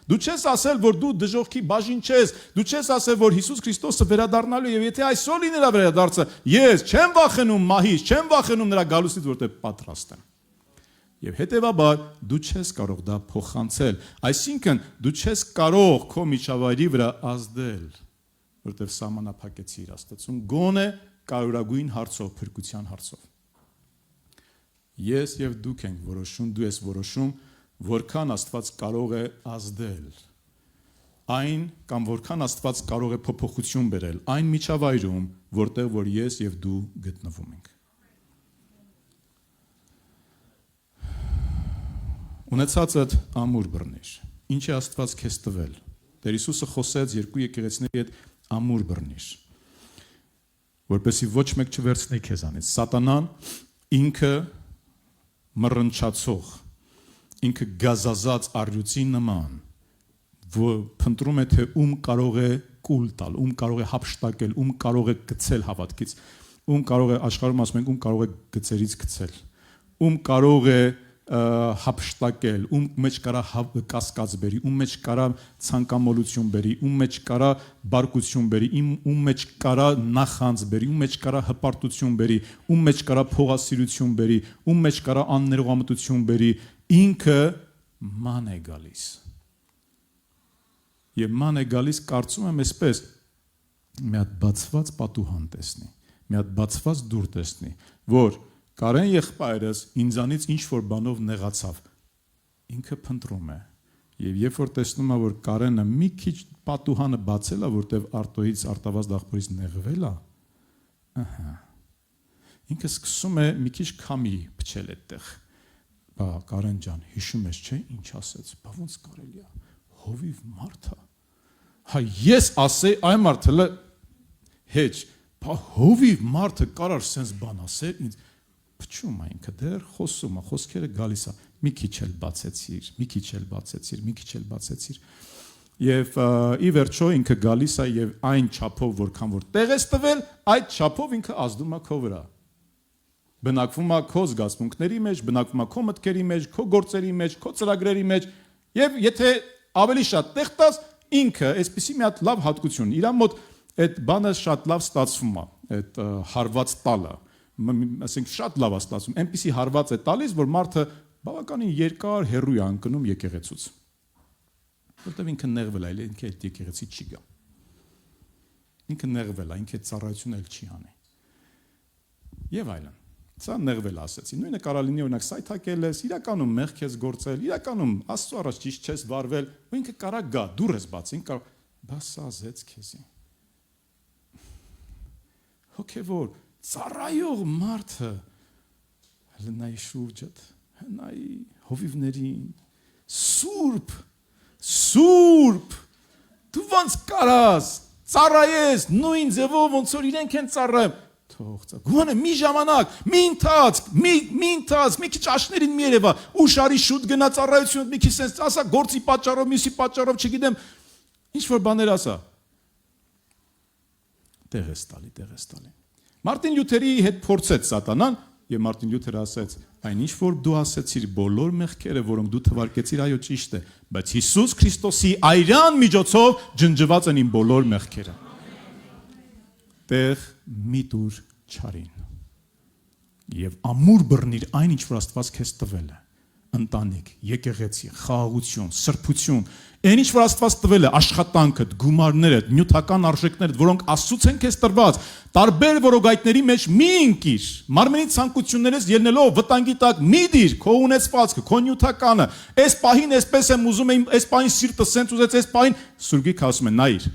Դու չես ասել, որ դու դժոխքի բաժին չես։ Դու չես ասել, որ Հիսուս Քրիստոսը վերադառնալու եւ եթե այսօր լինի նրա վերադարձը, ես չեմ վախենում մահից, չեմ վախենում նրա գալուստից, որտեղ պատրաստ եմ։ Եվ հետևաբար դու չես կարող դա փոխանցել, այսինքն դու չես կարող քո միջավայրի վրա ազդել, որտեղ սահմանափակեցիր Աստծուն գոնե կարևորագույն հարցով, փրկության հարցով։ Ես եւ դուք ենք որոշում, դու ես որոշում, որքան Աստված կարող է ազդել այն կամ որքան Աստված կարող է փոփոխություն բերել այն միջավայրում, որտեղ որ ես եւ դու գտնվում ենք։ Ունեցածդ ամուր բռնիր։ Ինչ է Աստված քեզ տվել։ Տեր Հիսուսը խոսեց երկու եկեղեցիների հետ ամուր բռնիր, որպեսզի ոչ մեկ չվերցնի քեզանից։ Սատանան ինքը մռնչացող, ինքը գազազած առյուծի նման, որ փնտրում է թե ում կարող է կուլ տալ, ում կարող է հափշտակել, ում կարող է գցել հավատքից, ում կարող է աշխարհում ասում ենք ում կարող է գծերից գցել, ում կարող է հափշտակել, ում մեջ կարա կասկած բերի, ում մեջ կարա ցանկամոլություն բերի, ում մեջ կարա բարկություն բերի, ում մեջ կարա նախանձ բերի, ում մեջ կարա հպարտություն բերի, ում մեջ կարա փողասիրություն բերի, ում մեջ կարա աններողամտություն բերի, ինքը ման է գալիս։ Եվ ման է գալիս, կարծում եմ այսպես, մի հատ բացված պատուհան տեսնի, մի հատ բացված դուռ տեսնի, որ Կարեն եղբայրս ինձանից ինչ-որ բանով նեղացավ, ինքը փնտրում է, և երբ որ տեսնում է, որ Կարենը մի քիչ պատուհանը բացել է, որտև արտոյից արտավազդ աղբորից նեղվել է, ինքը սկսում է մի քիչ քամի փչել այդտեղ, բա Կարեն ջան, հիշում ես չէ, ինչ ասեց, բա ոնց կարելի է, հովիվ մարդ է, հա ես ասեի այ մարդը հեչ, բա հովիվ մարդը կարար սենց բան ասել ինձ, փչում է ինքը դեռ խոսում է, խոսքերը գալիս է, մի քիչ էլ բացեցիր, մի քիչ էլ բացեցիր, մի քիչ էլ բացեցիր։ Եվ ի վերջո ինքը գալիս է եւ այն չափով, որքան որ տեղ ես տվել, այդ չափով ինքը ազդում է քո վրա։ Բնակվում է քո զգացմունքների մեջ, բնակվում է քո մտքերի մեջ, քո գործերի մեջ, քո ծրագրերի մեջ, եւ եթե ավելի շատ տեղ տաս, ինքը այսպեսի մի հատ լավ հատկություն, իր մոտ այդ բանը շատ լավ ստացվում է, այդ հարված տալը ասենք շատ լավ է ստացվում, այնպիսի հարված է տալիս, որ մարդը բավականին երկար հեռու է ընկնում եկեղեցուց, որտեղ ինքը նեղվել է, ինքը այդ եկեղեցի չի գա, ինքը նեղվել է, ինքը ծառայություն էլ չի անի, եւ այլն, սա նեղվել ասեցի, նույնը կարա լինի օրինակ սայթակել ես, իրականում մեղք ես գործել, իրականում Աստծո առաջ ճիշտ չես վարվել, ու ինքը կարա գա, դուռ ես բաց, ինքը բա սա զեց քեզի, հոգևոր ծառայող մարդը հնայի շուրջդ, հնայի հովիվներին, սուրբ, դու ոնց կարաս, ծառայես, նույն ձևով ոնց որ իրենք են ծառայում, թող գոնե մի ժամանակ, մի ընթացք, մի քիչ աշներին մի երևա, ուշարի շուտ գնա ծառայությունը, մի քիչ սենց ասա գործի պատճառով, մյուսի պատճառով, չգիտեմ, ինչ որ բաներ ասա, տեղ ես տալի։ Մարտին Լյութերի հետ փորձեց Սատանան եւ Մարտին Լյութերը ասեց. այնինչ որ դու ասեցիր բոլոր մեղքերը, որոնք դու թվարկեցիր, այո ճիշտ է, բայց Հիսուս Քրիստոսի այրան միջոցով ջնջված են իմ բոլոր մեղքերը։ Տեղ մի տուր չարին։ Եվ ամուր բռնիր այն, ինչ որ Աստված քեզ տվել է։ Ընտանիք, եկեղեցի, խաղաղություն, սրբություն, այն ինչ որ Աստված տվել է, աշխատանքդ, գումարներդ, նյութական արժեքներդ, որոնք Աստծուց են քեզ տրված, տարբեր որոգայթների մեջ մի ընկիր, մարմնի ցանկություններից ելնելով վտանգի տակ մի դիր քո ունեցվածքը, քո նյութականը, այս պահին այսպես եմ ուզում եմ, այս պահին սիրտը սենց ուզեց, այս պահին Սուրգիկ ասում է նայիր,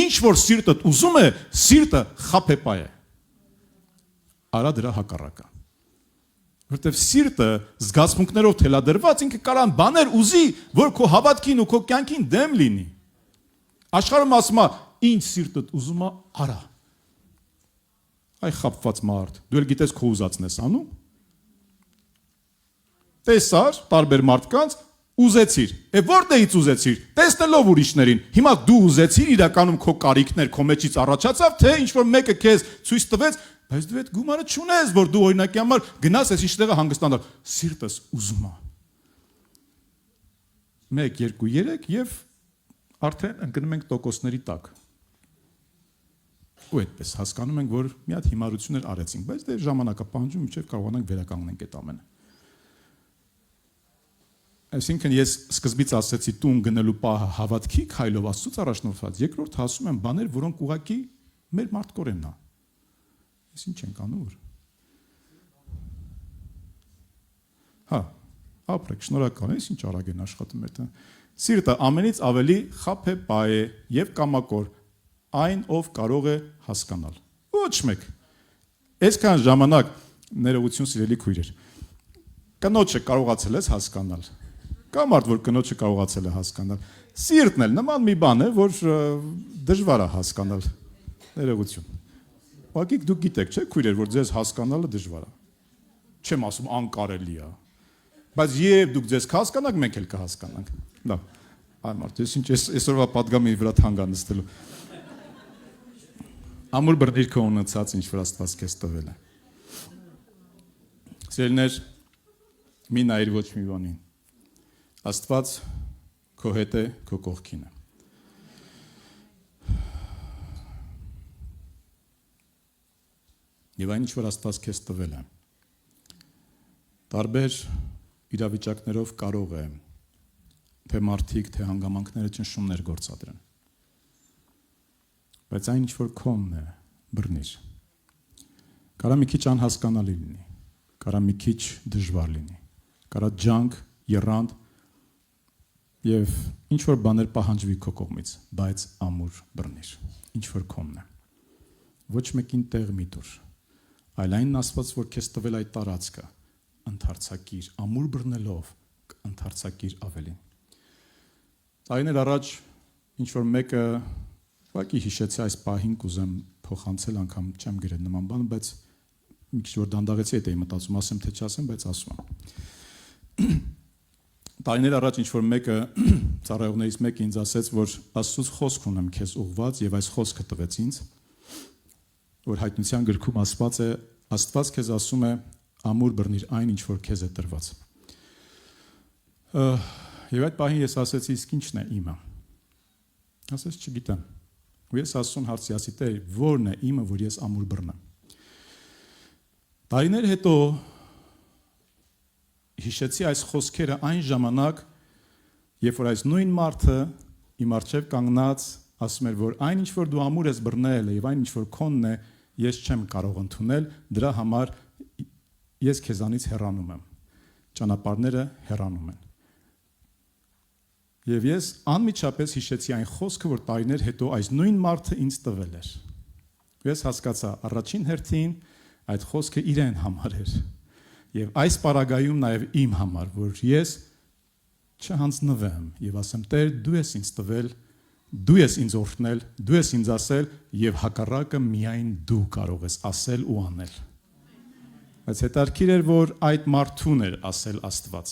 ինչ որ սիրտդ ուզում է, սիրտը խափեպա է։ Արա դրա հակառակը։ Որտեվ սիրտը զգացմունքներով թելադրված ինքը կարան բաներ ուզի, որ քո հավատքին ու քո կյանքին դեմ լինի։ Աշխարհում ասում է, ինչ սիրտդ ուզում է, արա։ Այ խապված մարդ, դու էլ գիտես քո ուզածն ես անում։ Տեսար տարբեր մարդկանց ուզեցիր։ Որտեղից ուզեցիր։ Տեսնելով ուրիշներին։ Հիմա դու ուզեցիր իրականում քո կարիքներ քո մեջից առաջացավ, թե ինչ որ մեկը քեզ ցույց տվեց, բայց դու այդ գումարը չունես, որ դու օրինակի համար գնաս այս ինչտեղը հանգստանալ։ Սիրտս ուզում է։ 1, 2, 3 եւ արդեն ընկնում ենք տոկոսների տակ։ Ու այդպես հասկանում ենք, որ մի հատ հիմարություններ արեցինք, բայց դե ժամանակը պահանջում մինչև կարողանանք վերականգնենք այդ ամենը։ Այսինքն ես սկզբից ասեցի տուն գնելու պահը հավատքի քայլով Աստծուց առաջնորդված, երկրորդ ասում եմ բաներ, որոնք ուղղակի մեր մարդկորենն է։ Ես ինչ ենք անում որ։ Հա, ապրեք, շնորհակալ եմ, ինչ արագ են աշխատում այդ։ Սիրտը ամենից ավելի խափ է, պա է եւ կամակոր, այն ով կարող է հասկանալ։ Ոչ մեկ։ Այսքան ժամանակ ներողություն սիրելի քույրեր։ Կնոջը կարողացել ես հասկանալ։ Կա մարդ, որ կնոջը կարողացել է հասկանալ։ Սիրտն էլ նման մի բան է, որ դժվար է հասկանալ։ Ներողություն։ Ուղղակի դուք գիտեք, չէ՞, քույրեր, որ ձեզ հասկանալը դժվար է։ Չեմ ասում անկարելի է։ Բայց երբ դուք ձեզ կհասկանաք, մենք էլ կհասկանանք։ Լավ։ Այ մարդ, ես ինչ այսօրվա պատգամի վրա թանգա նստելու։ Ամուր բռնիր քո ունեցած, ինչ որ Աստված քեզ տվել է։ Սիրելիներ, մի նայիր ոչ մի բանին։ Աստված քո հետ է, քո կողքին է։ Եվ այն ինչ որ Աստված քեզ տվել է, տարբեր իրավիճակներով կարող է թե մարդիկ, թե հանգամանքները ճնշումներ գործադրեն։ Բայց այն ինչ որ քոնն է, բռնիր։ Կարա մի քիչ անհասկանալի լինի, կարա մի քիչ դժվար լինի, կարա ջանք, եռանդ եւ ինչ որ բաներ պահանջվի քո կողմից, բայց ամուր բռնիր, ինչ որ քոնն է։ Ոչ մեկին տեղ մի տուր, այլ այն Աստված, որ քեզ տվել այդ տարածքը, ընդարձակիր, ամուր բռնելով, ընդարձակիր ավելին։ Տարիներ առաջ ինչ որ մեկը ուղղակի հիշեցի այս պահին կուզեմ փոխանցել, անգամ չեմ գրել նման բան, բայց մի քիչ որ դանդաղեցի այդ էի մտածում, ասեմ թե չասեմ, բայց ասում եմ։ Տարիներ առաջ ինչ որ մեկը ծառայողներից մեկը ինձ ասեց, որ Աստծուց խոսք ունեմ քեզ ուղված եւ այս խոսքը տվեց ինձ, որ հայտնության գրքում ասված է, Աստված քեզ ասում է ամուր բռնիր այն, ինչ որ քեզ է տրված։ Եվ այդ պահին ես ասեցի, իսկ ի՞նչն է իմը։ Ասես չգիտեմ։ Ու ես Աստծուն հարցի ասի, Տեր, ո՞րն է իմը, որ ես ամուր բռնեմ։ Տարիներ հետո հիշեցի այս խոսքերը այն ժամանակ, երբ որ այս նույն մարդը իմ առջև կանգնած ասում էր, որ այն ինչ որ դու ամուր ես բռնել եւ այն ինչ որ քոնն է, ես չեմ կարող ընդունել, դրա համար ես քեզանից հեռանում եմ։ Ճանապարհները հեռանում են։ Եվ ես անմիջապես հիշեցի այն խոսքը, որ տարիներ հետո այս նույն մարդը ինձ տվել էր։ Ես հասկացա, առաջին հերթին այդ խոսքը իրեն համար էր։ Եվ այս պարագայում նաև իմ համար, որ ես չհանձնվեմ եւ ասեմ, Տեր, դու ես ինձ տվել, դու ես ինձ օրհնել, դու ես ինձ ասել եւ հակառակը միայն դու կարող ես ասել ու անել։ Բայց հետաքրքիր էր, որ այդ մարդուն էր ասել Աստված։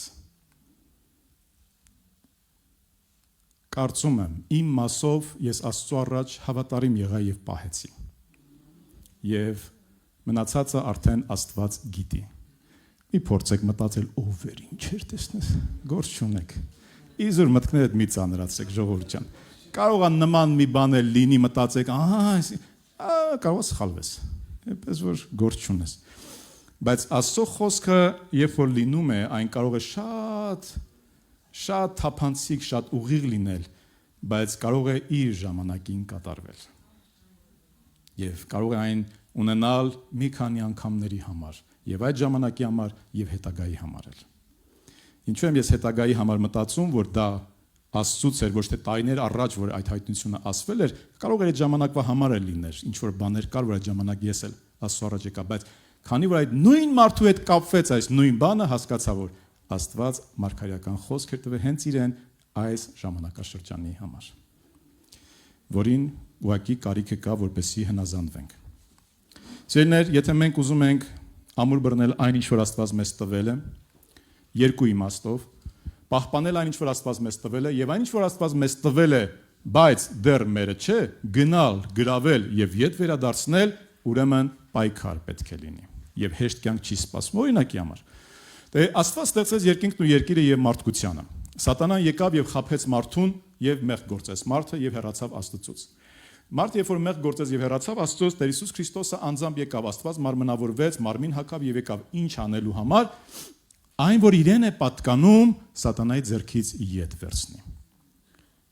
Կարծում եմ, իմ մասով ես Աստծո առաջ հավատարիմ եղա եւ պահեցի։ Եվ մնացածը արդեն Աստված գիտի։ Մի փորձեք մտածել ով էր, ինչ էր տեսնես, գործ չունեք։ Իզուր մտքներդ մի ծանրացեք, ժողովուրդ ջան։ Կարող է նման մի բան էլ լինի, մտածեք, կարող է սխալվես։ Այնպես որ գործ չունես։ Բայց Աստծո խոսքը, երբ որ լինում է, այն կարող է շատ թափանցիկ, շատ ուղիղ լինել, բայց կարող է իր ժամանակին կատարվել։ Եվ կարող է այն ունենալ մի քանի անգամների համար, եւ այդ ժամանակի համար եւ հետագայի համար էլ։ Ինչու եմ ես հետագայի համար մտածում, որ դա Աստծուց էր, ոչ թե տարիներ առաջ, որ այդ հայտնությունը ասվել էր, կարող էր այդ ժամանակվա համար էլ լիներ, ինչ որ բաներ կար, որ այդ ժամանակ ես էլ Աստծո առաջ եկա, բայց Քանի որ այդ նույն մարդու հետ կապվեց այս նույն բանը, հասկացա, որ Աստված մարգարեական խոսք էր տվել հենց իրեն այս ժամանակաշրջանի համար, որին ուղղակի կարիք կա, որպեսզի հնազանդվենք։ Սիրելիներ, եթե մենք ուզում ենք ամուր բռնել այն, ինչ որ Աստված մեզ տվել է, երկու իմաստով, պահպանել այն, ինչ որ Աստված մեզ տվել է, եւ այն, ինչ որ Աստված մեզ տվել է, բայց դեռ մերը չէ, գնալ, գրավել եւ ետ վերադարձնել, ուրեմն պայքար պետք է լինի։ Եվ հեշտ կյանք չի սպասում օրինակի համար։ Դե Աստված ստեղծեց երկինքն ու երկիրը եւ մարդկությանը։ Սատանան եկավ եւ խաբեց մարդուն եւ մեղք գործեց մարդը եւ հեռացավ Աստծուց։ Մարդը երբ որ մեղք գործեց եւ հեռացավ Աստծուց, Տեր Հիսուս Քրիստոսը անձամբ եկավ, Աստված մարմնավորվեց, մարմին հագավ եւ եկավ ինչ անելու համար, այն որ իրեն է պատկանում, սատանայի ձեռքից ետ վերցնի։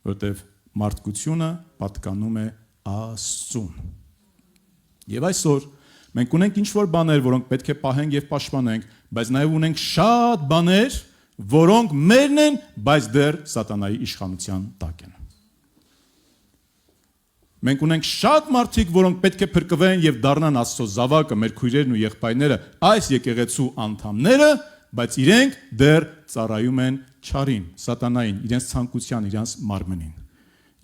Որտեւ մարդկությունը պատկանում է Աստծուն։ Եվ այսօր մենք ունենք ինչ-որ բաներ, որոնք պետք է պահենք եւ պաշտպանենք, բայց նաեւ ունենք շատ բաներ, որոնք մերն են, բայց դեռ սատանայի իշխանության տակ են։ Մենք ունենք շատ մարդիկ, որոնք պետք է փրկվեն եւ դառնան Աստծո զավակը, մեր քույրերն ու եղբայրները, այս եկեղեցու անդամները, բայց իրենք դեռ ծառայում են չարին, սատանային, իրենց ցանկության, իրենց մարմնին։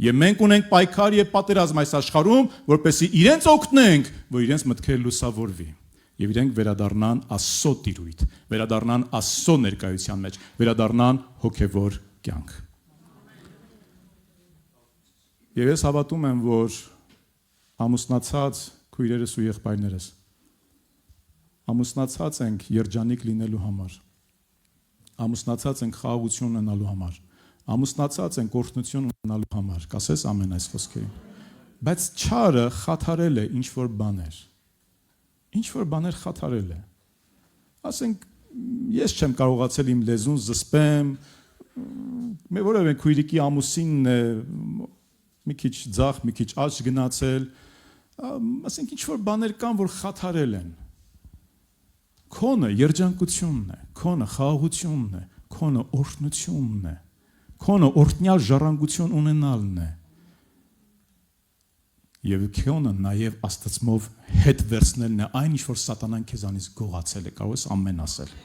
Եվ մենք ունենք պայքար եւ պատերազմ այս աշխարհում, որպեսզի իրենց օգնենք, որ իրենց մտքերը լուսավորվի եւ իրենք վերադառնան Աստծո տիրույթ, վերադառնան Աստծո ներկայության մեջ, վերադառնան հոգեվոր կյանք։ Եվ ես հավատում եմ, որ ամուսնացած քույրերս ու եղբայրներս ամուսնացած ենք երջանիկ լինելու համար, ամուսնացած ենք խաղաղություն ունենալու համար, ամուսնացած ենք օրհնություն ունենալու համար, կասես ամեն այս խոսքերին, բայց չարը խաթարել է ինչ-որ բաներ, ինչ-որ բաներ խաթարել է, ասենք, ես չեմ կարողացել իմ լեզուն զսպեմ, որևէ քույրիկի ամուսինն է, մի քիչ ձախ, մի քիչ աջ գնացել, ասենք ինչ-որ բաներ կան, որ խաթարել են, քոնը երջանկությունն է, քոնը խաղաղությունն է, քոնը օրհնությունն է, քոնը օրհնյալ ժառանգություն ունենալն է։ Եվ քոնը նաև Աստծմով հետ վերցնելն է այն, ինչ որ սատանան քեզանից գողացել է, կարող ես ամեն ասել։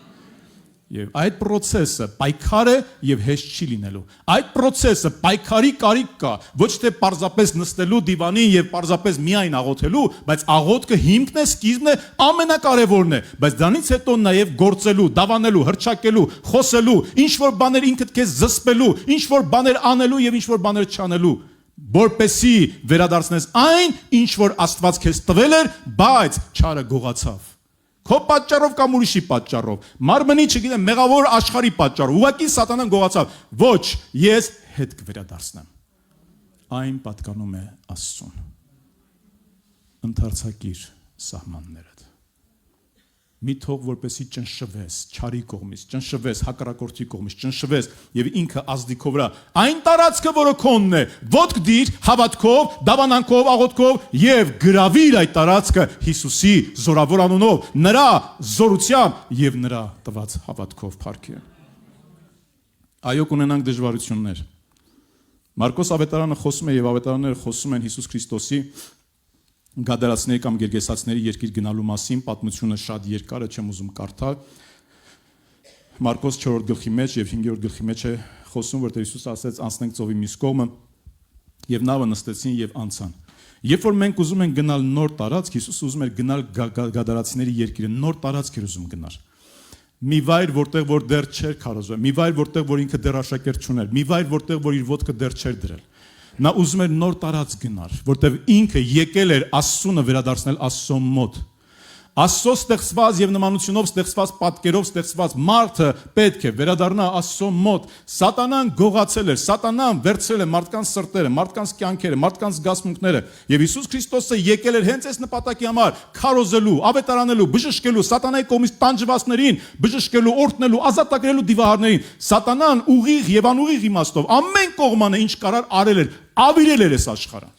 Եվ այդ process-ը պայքար է եւ հեշտ չի լինելու։ Այդ process-ը պայքարի կարիք կա, ոչ թե պարզապես նստելու դիվանին եւ պարզապես միայն աղոթելու, բայց աղոթքը հիմքն է, սկիզբն է, ամենակարևորն է, բայց դրանից հետո նաեւ գործելու, դավանելու, հրճակելու, խոսելու, ինչ որ բաներ ինքդ քեզ զսպելու, ինչ որ բաներ անելու եւ ինչ որ բաներ չանելու, որպեսի վերադարձնես այն, ինչ որ Աստված քեզ տվել էր, բայց չարը գողացավ։ Քո պատճառով կամ ուրիշի պատճառով, մարմնի, չգիտեմ, մեղավոր աշխարհի պատճառով, ուղղակի սատանան գողացավ։ Ոչ, ես հետ կվերադարձնեմ։ Այն պատկանում է Աստծուն։ Ընդարձակիր սահմաններդ։ Մի թող որպեսի ճնշվես չարի կողմից, ճնշվես հակառակորդի կողմից, ճնշվես եւ ինքը ազդիկով վրա։ Այն տարածքը, որը քոնն է, ոտք դիր հավատքով, դավանանքով, աղոթքով եւ գրավիր այդ տարածքը Հիսուսի զորավոր անունով, նրա զորությամբ եւ նրա տված հավատքով փառքի։ Այո, կունենանք դժվարություններ։ Մարկոս ավետարանը խոսում է եւ ավետարանները խոսում են Հիսուս Քրիստոսի գադարացիների կամ գերգեսացիների երկիր գնալու մասին, պատմությունը շատ երկար է, չեմ ուզում կարդալ։ Մարկոս 4-րդ գլխի մեջ եւ 5-րդ գլխի մեջ է խոսում, որ Տեր Հիսուսը ասեց անցնենք ծովի մյուս կողմը եւ նավը նստեցին եւ անցան։ Երբ որ մենք ուզում ենք գնալ նոր տարածք, Հիսուսը ուզում էր գնալ գադարացիների երկիրը, նոր տարածք էր ուզում գնալ։ Մի վայր, որտեղ որ դեռ չէր քարոզվել, մի վայր, որտեղ որ ինքը դեռ աշակերտ չուներ, մի վայր, որտեղ որ իր ոտքը դեռ չէր դրել։ Նա ուզում էր նոր տարածք գնալ, որտեղ ինքը եկել էր Աստծունը վերադարձնել Աստծո մոտ։ Աստծո ստեղծված եւ նմանությունով ստեղծված պատկերով ստեղծված մարդը պետք է վերադառնա Աստծո մոտ։ Սատանան գողացել էր, սատանան վերցրել է մարդկանց սրտերը, մարդկանց կյանքերը, մարդկանց զգացմունքները, եւ Հիսուս Քրիստոսը եկել էր հենց այս նպատակի համար՝ քարոզելու, ավետարանելու, բժշկելու սատանայի կողմից տանջվածներին, բժշկելու, օրհնելու, ազատագրելու դիվահարներին։ Սատանան ուղիղ եւ անուղիղ իմաստով ամեն կողմանը ինչ կարար արել էր, ավիրել էր այս աշխարհը։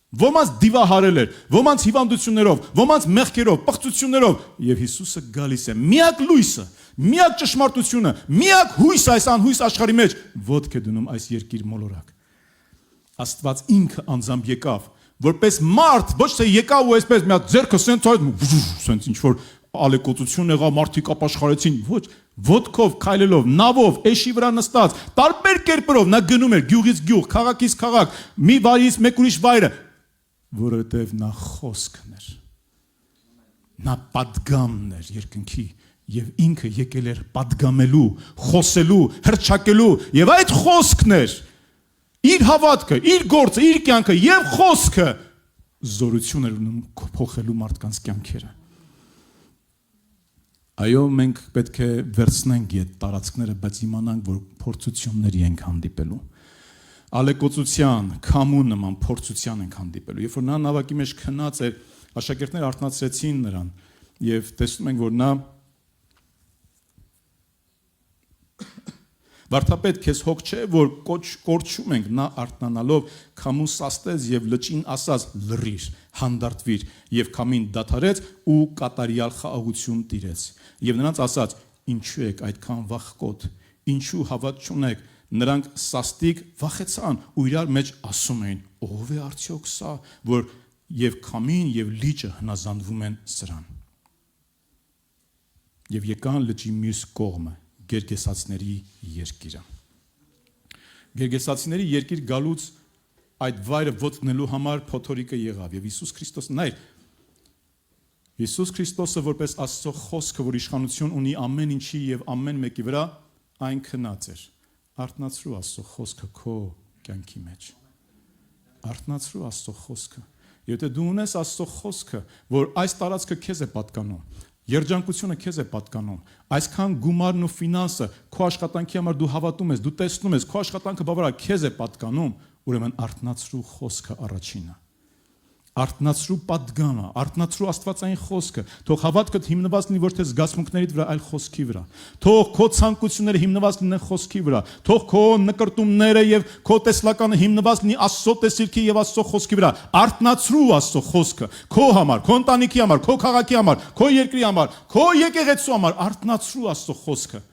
Ոմանց դիվահարել էր, ոմանց հիվանդություններով, ոմանց մեղքերով, պղծություններով, եւ Հիսուսը գալիս է, միակ լույսը, միակ ճշմարտությունը, միակ հույսը այս անհույս աշխարհի մեջ, ոտք է դնում այս երկիր մոլորակ։ Աստված ինքը անձամբ եկավ, որպես մարդ, ոչ թե եկա ու այսպես մի հատ ձեռքը սենց ինչ որ ալեկոծություն եղավ, մարդիկ ապաշխարեցին, ոչ, ոտքով, քայլելով, նավով, էշի վրա նստած, տարբեր կերպերով նա գնում էր գյուղից գյուղ, քաղաքից քաղաք, մի վայրից մեկ ուրիշ վայրը, որովհետև նա խոսքն էր։ Նա պատգամն էր երկնքի եւ ինքը եկել էր պատգամելու, խոսելու, հրճակելու եւ այդ խոսքն էր իր հավատքը, իր գործը, իր կյանքը եւ խոսքը զորություն էր ունում փոխելու մարդկանց կյանքերը։ Այո, մենք պետք է վերցնենք այդ տարածքները, բայց իմանանք, որ փորձությունների ենք հանդիպելու։ Ալեկոծության, քամու նման փորձության ենք հանդիպելու։ Երբ որ նա նավակի մեջ քնած էր, աշակերտները արթնացրեցին նրան եւ տեսնում ենք, որ նա Վարդապետ, քեզ հոգ չէ, որ կորչում ենք, նա արթնանալով քամուն սաստեց եւ լճին ասաց լռիր, հանդարտվիր եւ քամին դադարեց ու կատարյալ խաղաղություն տիրեց։ Եվ նրանց ասաց. ինչու եք այդքան վախկոտ, ինչու հավատ չունեք, նրանք սաստիկ վախեցան ու իրար մեջ ասում էին. ով է արդյոք սա, որ եւ քամին եւ լիճը հնազանդվում են սրան։ Եվ եկան լճի մյուս կողմը, Գերգեսացիների երկիրը։ Գերգեսացիների երկիր գալուց այդ վայրը ոտնելու համար փոթորիկը եղավ եւ Հիսուս Քրիստոսը նայր Հիսուս Քրիստոսը որպես Աստծո խոսքը, որ իշխանություն ունի ամեն ինչի եւ ամեն մեկի վրա, այն քնած էր։ Արթնացրու Աստծո խոսքը քո կյանքի մեջ։ Արթնացրու Աստծո խոսքը։ Եթե դու ունես Աստծո խոսքը, որ այս տարածքը քեզ է պատկանում, երջանկությունը քեզ է պատկանում, այսքան գումարն ու ֆինանսը քո աշխատանքի համար դու հավատում ես, դու տեսնում ես, քո աշխատանքը բավարար քեզ է պատկանում, ուրեմն արթնացրու խոսքը առաջինը։ Արթնացրու պատգամը, արթնացրու աստվածային խոսքը, թող հավատքդ հիմնված լինի ոչ թե զգացմունքներիդ վրա, այլ խոսքի վրա։ Թող քո ցանկությունները հիմնված լինեն խոսքի վրա։ Թող քո նկրտումները եւ քո տեսլականը հիմնված լինի Աստծո տեսիլքի եւ Աստծո խոսքի վրա։ Արթնացրու Աստծո խոսքը քո համար, քո ընտանիքի համար, քո քաղաքի համար, քո երկրի համար, քո եկեղեցու համար, արթնացրու Աստծո խոսքը։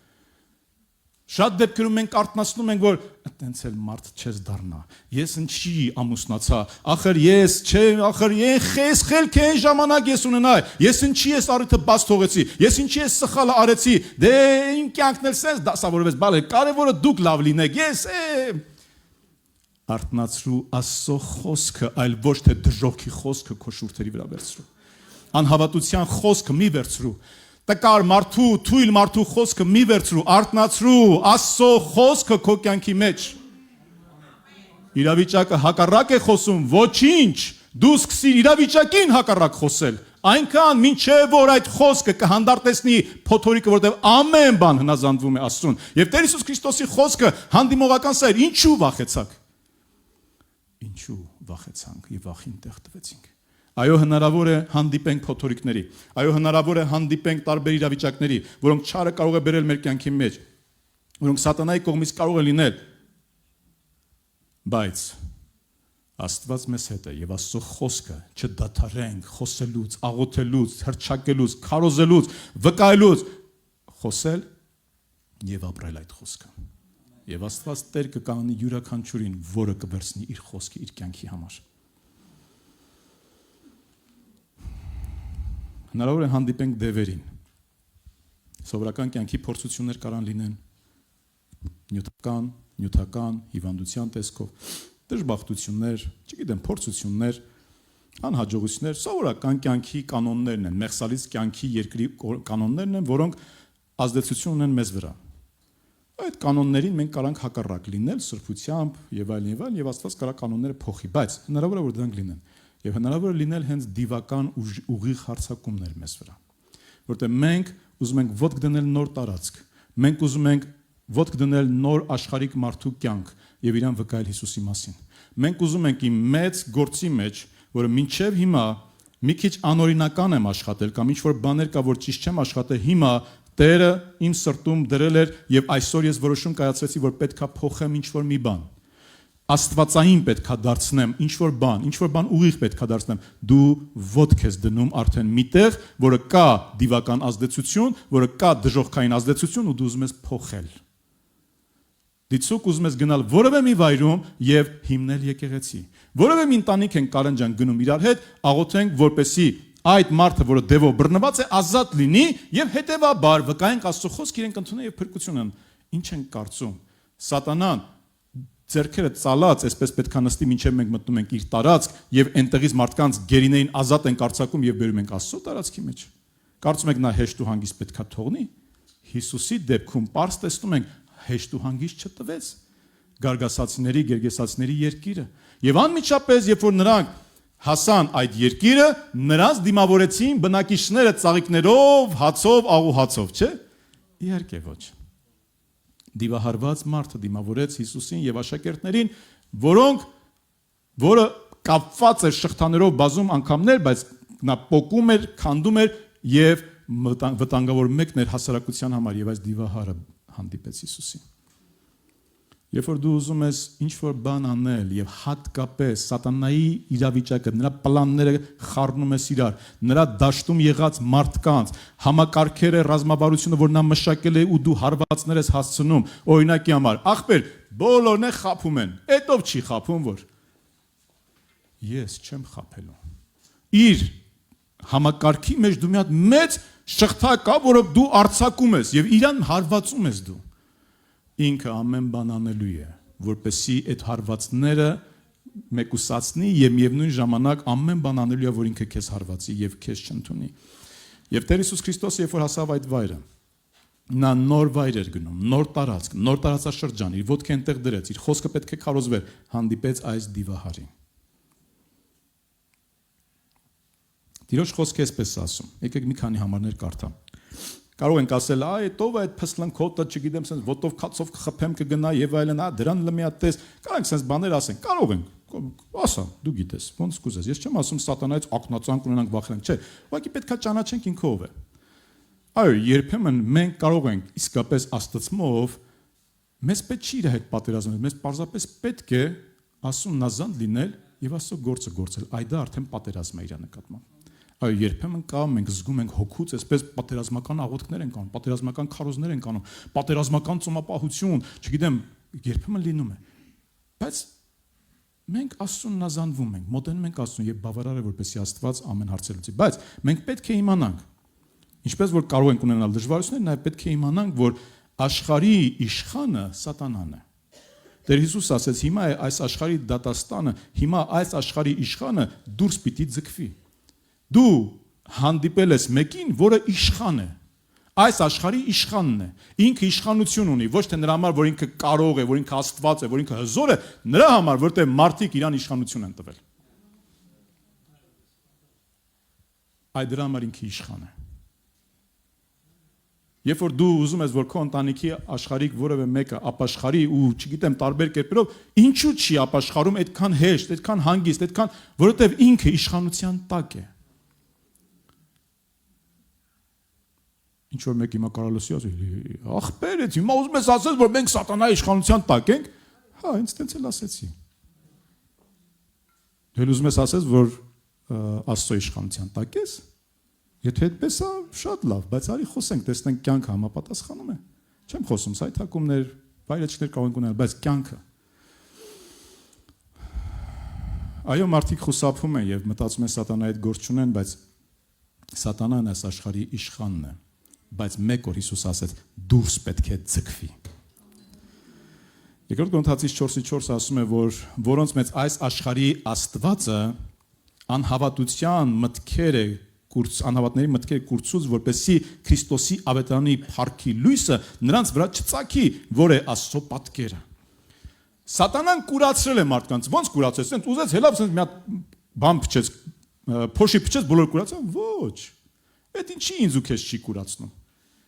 Շատ դեպքերում մենք արթնացնում ենք, որ այտենց էլ մարդ չես դառնա։ Ես ինչի ամուսնացա, ախր ես չէ, ախր ես խելք այն ժամանակ ես ունենայի, ես ինչի ես առիթը բաց թողեցի, ես ինչի ես սխալը արեցի, դե իմ կյանքն էլ սենց դասավորվեց, բալե, կարևորը դուք լավ լինեք, ես արթնացրու Աստծո խոսքը, այլ ոչ թե դժոխքի խոսքը քո շուրթերի վրա վերցրու։ Անհավատության խոսքը մի վերցրու։ Տկար մարդու, թույլ մարդու խոսքը մի վերցրու, արթնացրու Աստծո խոսքը քո կյանքի մեջ։ Իրավիճակը հակառակ է խոսում, ոչինչ, դու սկսիր իրավիճակին հակառակ խոսել։ Այնքան մինչև որ այդ խոսքը կհանդարտեցնի փոթորիկը, որտեղ ամեն բան հնազանդվում է Աստծուն։ Եվ Տեր Հիսուս Քրիստոսի խոսքը հանդիմողական սա էր, ինչու վախեցաք։ Ինչու վախեցանք եւ վախին տեղ տվեցինք։ Այո, հնարավոր է հանդիպենք փոթորիկների, այո, հնարավոր է հանդիպենք տարբեր իրավիճակների, որոնք չարը կարող է բերել մեր կյանքի մեջ, որոնք սատանայի կողմից կարող է լինել, բայց Աստված մեզ հետ է եւ Աստծո խոսքը չդադարենք խոսելուց, աղոթելուց, հրճակելուց, քարոզելուց, վկայելուց, խոսել եւ ապրել այդ խոսքը։ Եվ Աստված Տեր կկանի յուրաքանչյուրին, որը կվերցնի իր խոսքը իր կյանքի համար։ Հնարավոր է հանդիպենք դևերին։ Սովորական կյանքի փորձություններ կարան լինեն նյութական, հիվանդության տեսքով, դժբախտություններ, չգիտեմ, փորձություններ, անհաջողություններ, սովորական կյանքի կանոններն են, մեղսալից կյանքի երկրի կանոններն են, որոնք ազդեցություն ունեն մեզ վրա։ Այդ կանոններին մենք կարանք հակառակ լինել սրբությամբ եւ այլն, եւ Աստված կարա կանոնները փոխի, բայց հնարավոր է որ դրանք լինեն։ Եվ հնարավոր է լինել հենց դիվական ուղիղ հարձակումներ մեզ վրա, որտեղ մենք ուզում ենք ոտք դնել նոր տարածք, մենք ուզում ենք ոտք դնել նոր աշխարհիկ մարդու կյանք եւ իրան վկայել Հիսուսի մասին։ Մենք ուզում ենք իմ մեծ գործի մեջ, որը մինչեւ հիմա մի քիչ անօրինական եմ աշխատել կամ ինչ որ բաներ կա, որ ճիշտ չեմ աշխատել, հիմա Տերը իմ սրտում դրել էր եւ այսօր ես որոշում կայացրեցի, որ պետքա փոխեմ ինչ որ մի բան։ Աստվածային պետքա դարձնեմ ինչ որ բան ուղիղ պետքա դարձնեմ, դու ոտք ես դնում արդեն միտեղ, որը կա դիվական ազդեցություն, որը կա դժոխքային ազդեցություն ու դու ուզում ես փոխել։ Դիցուկ ուզում ես գնալ որևէ մի վայրում եւ հիմնել եկեղեցի։ Որևէ մի ընտանիք են կարանջան գնում իրար հետ, աղոթենք, որպեսի այդ մարդը, որը դևով բռնված է, ազատ լինի եւ հետեւաբար վկայենք Աստծո խոսքը իրենք ընդունեն եւ փրկություն են։ Ինչ են կարծում։ Սատանան ձեռքերը ծալած, այսպես պետք է նստի, մինչև մենք մտնում ենք իր տարածք եւ այնտեղից մարդկանց գերիներին ազատ ենք արձակում եւ բերում ենք Աստծո տարածքի մեջ։ Կարծում եք նա հեշտ ու հանգիստ պետք է թողնի։ Հիսուսի դեպքում պարզ տեսնում ենք հեշտ ու հանգիստ չտվեց գարգասացիների, գերգեսացիների երկիրը։ Եվ անմիջապես, երբ որ նրանք հասան այդ երկիրը, նրանց դիմավորեցին բնակիչները ծաղիկներով, հացով, աղուհացով, չէ՞։ Իհարկե ոչ։ Դիվահարված մարդը դիմավորեց Հիսուսին եւ աշակերտներին, որը կապված էր շղթաներով բազում անգամներ, բայց նա պոկում էր, քանդում էր եւ վտանգավոր մեկն էր հասարակության համար եւ այս դիվահարը հանդիպեց Հիսուսին։ Երբ որ դու ուզում ես ինչ-որ բան անել եւ հատկապես սատանայի իրավիճակը, նրա պլանները խառնում ես իրար, նրա դաշտում եղած մարդկանց, համակարգերը, ռազմավարությունը, որ նա մշակել է ու դու հարվածներ ես հասցնում, օրինակի համար, ախպեր, բոլորն է խափում են, այդով չի խափում, որ ես չեմ խափելու։ Իր համակարգի մեջ դու մի հատ մեծ շղթա կա, որով դու արձակում ես եւ իրան հարվածում ես դու։ Ինքը ամեն բան անելու է, որպեսի այդ հարվածները մեկուսացնի եւ միևնույն ժամանակ ամեն բան անելու է, որ ինքը քեզ հարվածի եւ քեզ չընդունի։ Եվ Տեր Հիսուս Քրիստոսը, երբ որ հասավ այդ վայրը, նա նոր վայր էր գնում, նոր տարածք, նոր տարածաշրջան, իր ոտքը այնտեղ դրեց, իր խոսքը պետք է քարոզվեր, հանդիպեց այս դիվահարին։ Տիրոջ խոսքը էսպես ասում։ Եկեք մի քանի համարներ կարդամ։ Կարող ենք ասել, այդ ով է այդ փսլնքոտը, չգիտեմ, sense ոտով քացով կխփեմ կգնա եւ այլն, դրան լմիատես, կարող ենք sense բաներ ասենք, կարող ենք, ասա, դու գիտես, ոնց կուզես, ես չեմ ասում սատանայից ակնածանք ունենանք վախենանք, չէ, ուղղակի պետքա ճանաչենք ինքը ով է։ Այո, երբեմն մենք կարող ենք իսկապես աստծմով մեզ պետք չի իր հետ պատերազմել, մեզ պարզապես պետք է ասուննազանդ լինել եւ Աստծո գործը գործել, այ դա արդեն պատերազմ է իր նկատմամբ։ Այո, երբեմն կա, մենք զգում ենք հոգուց, այսպես պատերազմական աղոթքներ են կանում, պատերազմական քարոզներ են կանում, պատերազմական ծոմապահություն, չգիտեմ, երբեմն լինում է։ Բայց մենք Աստծուն նազանվում ենք, մոտենում ենք Աստծուն եւ բավարար է, որպեսզի Աստված ամեն հարցը լուծի։ Բայց մենք պետք է իմանանք, ինչպես որ կարող ենք ունենալ դժվարություններ, նաեւ պետք է իմանանք, որ աշխարհի իշխանը սատանան է։ Տեր Հիսուս ասեց, հիմա է այս աշխարհի դատաստանը, հիմա այս աշխարհի իշխանը դուրս պիտի ձգվի։ Դու հանդիպել ես մեկին, որը իշխան է, այս աշխարհի իշխանն է, ինքը իշխանություն ունի, ոչ թե նրա համար, որ ինքը կարող է, որ ինքը Աստված է, որ ինքը հզոր է, նրա համար, որտեղ մարդիկ իրան իշխանություն են տվել։ Այդ դրա համար ինքը իշխան է։ Երբ որ դու ուզում ես, որ քո ընտանիքի աշխարհիկ որևէ մեկը ապաշխարի ու չգիտեմ տարբեր կերպերով, ինչու չի ապաշխարում այդքան հեշտ, այդքան հանգիստ, այդքան, որովհետև ինքը իշխանության տակ է։ Ինչ որ մեկ հիմա կարալոսի ասի, ախպերից, հիմա ուզում ես ասես, որ մենք սատանայի իշխանության տակ ենք, հա, ինձ տենց էլ ասեցի։ Դու ուզում ես ասես, որ Աստծո իշխանության տակ ես, եթե այդպես է, շատ լավ, բայց արի խոսենք, տեսնենք կյանքը համապատասխանում է։ Չեմ խոսում սայթակումներ, վայրեջքներ կարող են ունենալ, բայց կյանքը։ Այո, մարդիկ խուսափում են եւ մտածում են սատանայի հետ գործ չունեն, բայց սատանան այս աշխարհի իշխանն է։ Բայց մեկ օր Հիսուս ասեց, դուրս պետք է ձգվի։ Երկրորդ Կորինթացիս 4:4 ասում է, որ որոնց մեծ այս աշխարհի Աստվածը անհավատության մտքերը, անհավատների մտքերը կուրծուց, որպեսզի Քրիստոսի ավետարանի փառքի լույսը նրանց վրա չծագի, որ է Աստծո պատկերը։ Սատանան կուրացրել է մարդկանց, ոնց կուրացեց, ասենց ուզեց հելավ, ասենց մի հատ բան փչեց, փոշի փչեց, բոլոր կուրացան, ոչ։ Այդ ինչի ինձ ու քեզ չի կուրացնում։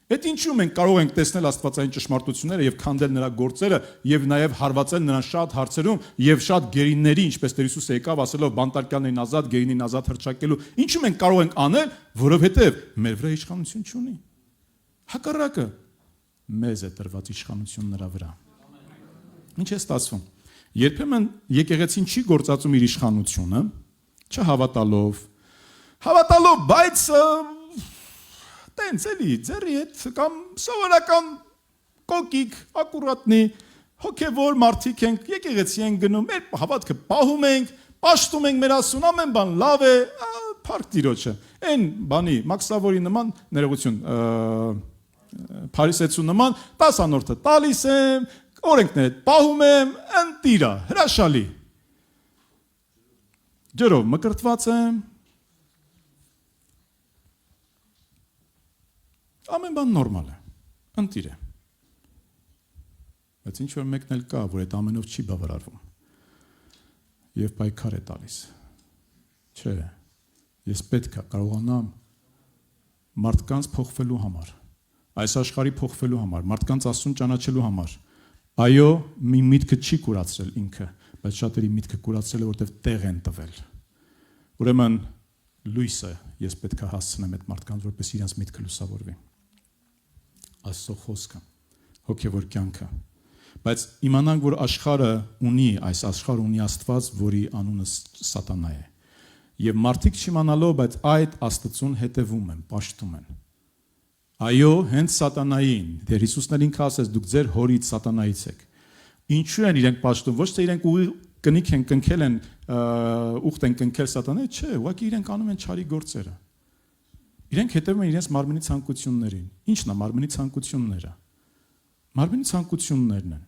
Այդ ինչու մենք կարող ենք տեսնել աստվածային ճշմարտությունները եւ քանդել նրա գործերը եւ նաեւ հարվածել նրան շատ հարցերում եւ շատ գերիների, ինչպես Տեր Հիսուսը եկավ ասելով բանտարկյալներին ազատ, գերիներին ազատ հրճակելու, ինչու մենք կարող ենք անել, որովհետեւ մեր վրա իշխանություն չունի։ Հակառակը մեզ է տրված իշխանություն նրա վրա։ Ինչ է ստացվում։ Երբեմն եկեղեցին չի գործածում իր իշխանությունը, չհավատալով, բայց տենց էլի, ձերի հետ կամ սովորական կոկիկ, ակուրատնի, հոգևոր մարդիկ ենք, եկեղեցի ենք գնում, մեր հավատքը պահում ենք, պաշտում ենք մեր Աստծուն, ամեն բան լավ է, փառք Տիրոջը։ Այն բանի Մաքսավորի նման ներողություն, Փարիսեցու նման 10-անորդը տալիս եմ, օրենքները պահում եմ, ընտիրա, հրաշալի։ Ջրով մկրտված եմ, ամեն բան նորմալ է, ընտիր է։ Բայց ինչ որ մեկն էլ կա, որ այդ ամենով չի բավարարվում և պայքար է տալիս։ Չէ, ես պետք է կարողանամ մարդկանց փոխվելու համար, այս աշխարհի փոխվելու համար, մարդկանց Աստծուն ճանաչելու համար։ Այո, մի միտքը չի կուրացրել ինքը, բայց շատերի միտքը կուրացրել է, որտեղ տեղ են տվել։ Ուրեմն լույսը ես պետք է հասցնեմ այդ մարդկանց, որպես իրենց միտքը լուսավորվի։ Աստծո խոսքը, հոգևոր կյանքը։ Բայց իմանանք, որ աշխարհը ունի, այս աշխարհը ունի Աստված, որի անունը Սատանա է։ Եվ մարդիկ չիմանալով, բայց այդ Աստծուն հետևում են, պաշտում են։ Այո, հենց Սատանային, դեր Հիսուսն էլ ինքը ասեց, դուք ձեր հորից Սատանայից եք։ Ինչու են իրենք պաշտում, ոչ թե իրենք կնիք են կնքել են, ուխտ են կնքել Սատանայի, չէ, ուղղակի իրենք անում են չարի գործերը։ Իրենք հետևում են իրենց մարմնի ցանկություններին։ Ի՞նչն է մարմնի ցանկությունները։ Մարմնի ցանկություններն են։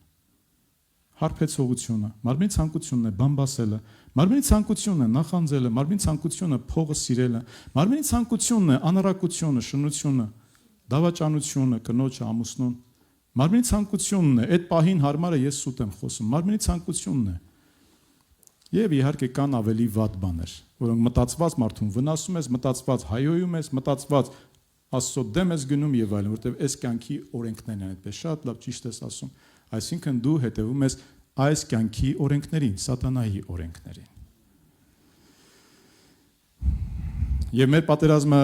Հարբեցողությունը, մարմնի ցանկությունն է բամբասելը, մարմնի ցանկությունն է նախանձելը, մարմնի ցանկությունն է փողը սիրելը, մարմնի ցանկությունն է անառակությունը, շնությունը, դավաճանությունը, կնոջը, ամուսնուն։ Մարմնի ցանկությունն է, այդ պահին հարմարը ես սուտ եմ խոսում, մարմնի ցանկությունն է։ Եվ իհարկե կան ավելի վատ բաներ, որոնք մտածված մարդուն վնասում ես, մտածված հայոյում ես, մտածված Աստծո դեմ ես գնում եւ այլն, որովհետեւ այս կյանքի օրենքներն են այդպես շատ լավ ճիշտ ես ասում։ Այսինքն դու հետևում ես այս կյանքի օրենքներին, Սատանայի օրենքներին։ Եվ մեր պատերազմը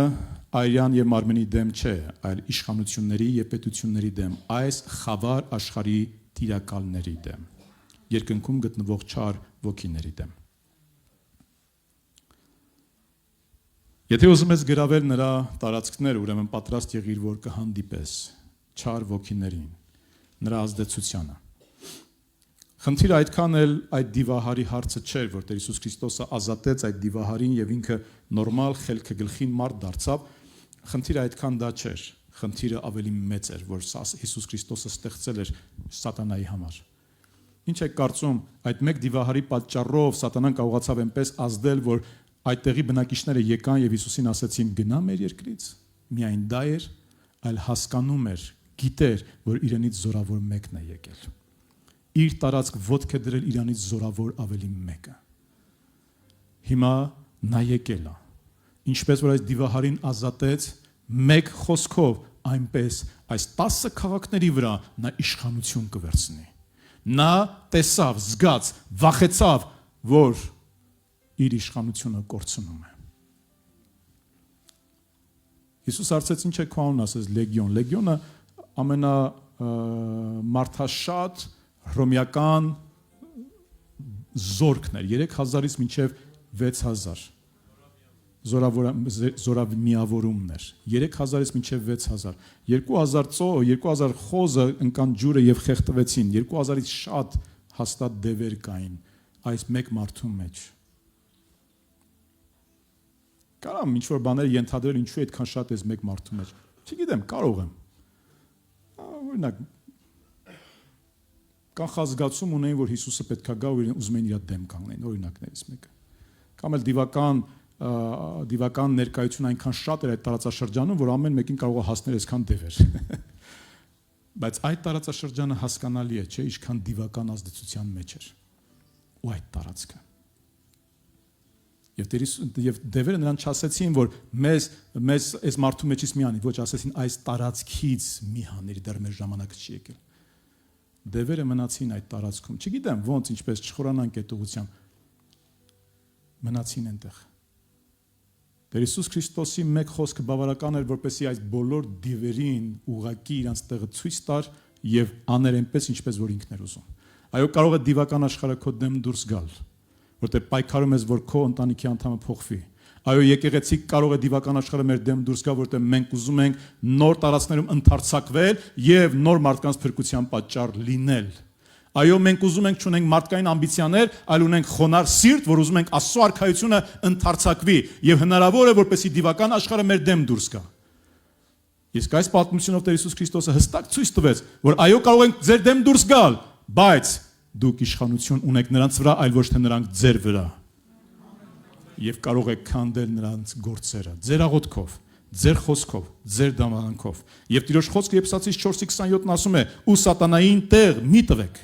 այրյան եւ մարմնի դեմ չէ, այլ իշխանությունների եւ պետությունների դեմ, այս խավար աշխարհի տիրակալների դեմ, երկնքում գտնվող չար ոգիների դեմ։ Եթե ուզում ես գրավել նրա տարածքները, ուրեմն պատրաստ եղիր, որ կհանդիպես չար ոգիներին, նրա ազդեցությանը։ Խնդիրը այդքան էլ այդ դիվահարի հարցը չէր, որ Տեր Հիսուս Քրիստոսը ազատեց այդ դիվահարին եւ ինքը նորմալ խելքը գլխին մարդ դարձավ, խնդիրը այդքան դա չէր, խնդիրը ավելի մեծ էր, որ Հիսուս Քրիստոսը ստեղծել էր Սատանայի համար։ Ինչ եք կարծում, այդ մեկ դիվահարի պատճառով Սատանան կարողացավ այնպես ազդել, որ այդտեղի բնակիչները եկան եւ Հիսուսին ասացին գնա մեր երկրից։ Միայն դա էր, այլ հասկանում էր, գիտեր, որ իրենից զորավոր մեկն է եկել։ Իր տարածք ոտք է դրել իրանից զորավոր ավելի մեկը։ Հիմա նա եկել է։ Ինչպես որ այս դիվահարին ազատեց, մեկ խոսքով այնպես այս 10 քաղաքների վրա նա իշխանություն կվերցնի։ Նա տեսավ, զգաց, վախեցավ, որ իր իշխանությունը կորցնում է։ Հիսուս հարցեց ինչ է քո անունը, ասեց լեգիոն։ Լեգիոնը ամենամարդաշատ հռոմեական զորքն էր, 3000-ից մինչև 6000 զորամիավորումներ, 3000-ից մինչև 6000, 2000 խոզը ընկան ջուրը եւ խեղդվեցին, 2000-ից շատ հաստատ դևեր կային այս մեկ մարդու մեջ։ Կարամ ինչ-որ բաներ ենթադրել, ինչու այդքան շատ ես մեկ մարդու մեջ։ Չգիտեմ, կարող եմ։ Օրինակ, կանխազգացում ունեին, որ Հիսուսը պետք է գա ու ուզում էին իր դեմ կանգնեն, օրինակներից մեկը։ Կամ էլ դիվական ներկայություն այնքան շատ էր այդ տարածաշրջանում, որ ամեն մեկին կարող է հասնել այսքան դևեր։ Բայց այդ տարածաշրջանը հասկանալի է, չէ՞, ինչքան դիվական ազդեցության մեջ էր։ Ու այդ տարածքը։ Եվ դևերը նրան չասեցին, որ մեզ այս մարդու մեջից մի անի, ոչ ասեցին այս տարածքից մի հանիր, դեռ մեր ժամանակը չի եկել։ Դևերը մնացին այդ տարածքում։ Չգիտեմ ոնց, ինչպես չխորանանք այդ ուղղությամբ։ Մնացին այնտեղ։ Տեր Հիսուս Քրիստոսի մեկ խոսքը բավարարական էր, որպեսզի այս բոլոր դիվերին ուղղակի իրանց տեղը ցույց տար եւ աներ այնպես, ինչպես որ ինքն էր ուզում։ Այո, կարող է դիվական աշխարհը քո դեմ դուրս գալ, որտեղ պայքարում ես, որ քո ընտանիքի անդամը փոխվի։ Այո, եկեղեցի կարող է դիվական աշխարհը մեր դեմ դուրս գա, որտեղ մենք ուզում ենք նոր տարածքներում ընդարձակվել եւ նոր մարդկանց փրկության պատճառ լինել։ Այո, մենք ուզում ենք չունենք մարդկային ամբիցիաներ, այլ ունենք խոնարհ սիրտ, որ ուզում ենք Աստծո արքայությունը ընդարձակվի եւ հնարավոր է որպեսզի դիվական աշխարհը մեր դեմ դուրս գա։ Իսկ այս պատմությունով Տեր Հիսուս Քրիստոսը հստակ ցույց տվեց, որ այո, կարող ենք ձեր դեմ դուրս գալ, բայց դուք իշխանություն ունեք նրանց վրա, այլ ոչ թե նրանք ձեր վրա։ Եվ կարող եք քանդել նրանց գործերը, ձեր աղոթքով, ձեր խոսքով, ձեր դամանքով։ Եւ Տիրոջ խոսքը Եփեսացիս 4:27-ն ասում է. «Ու սատանային տեղ մի տվեք,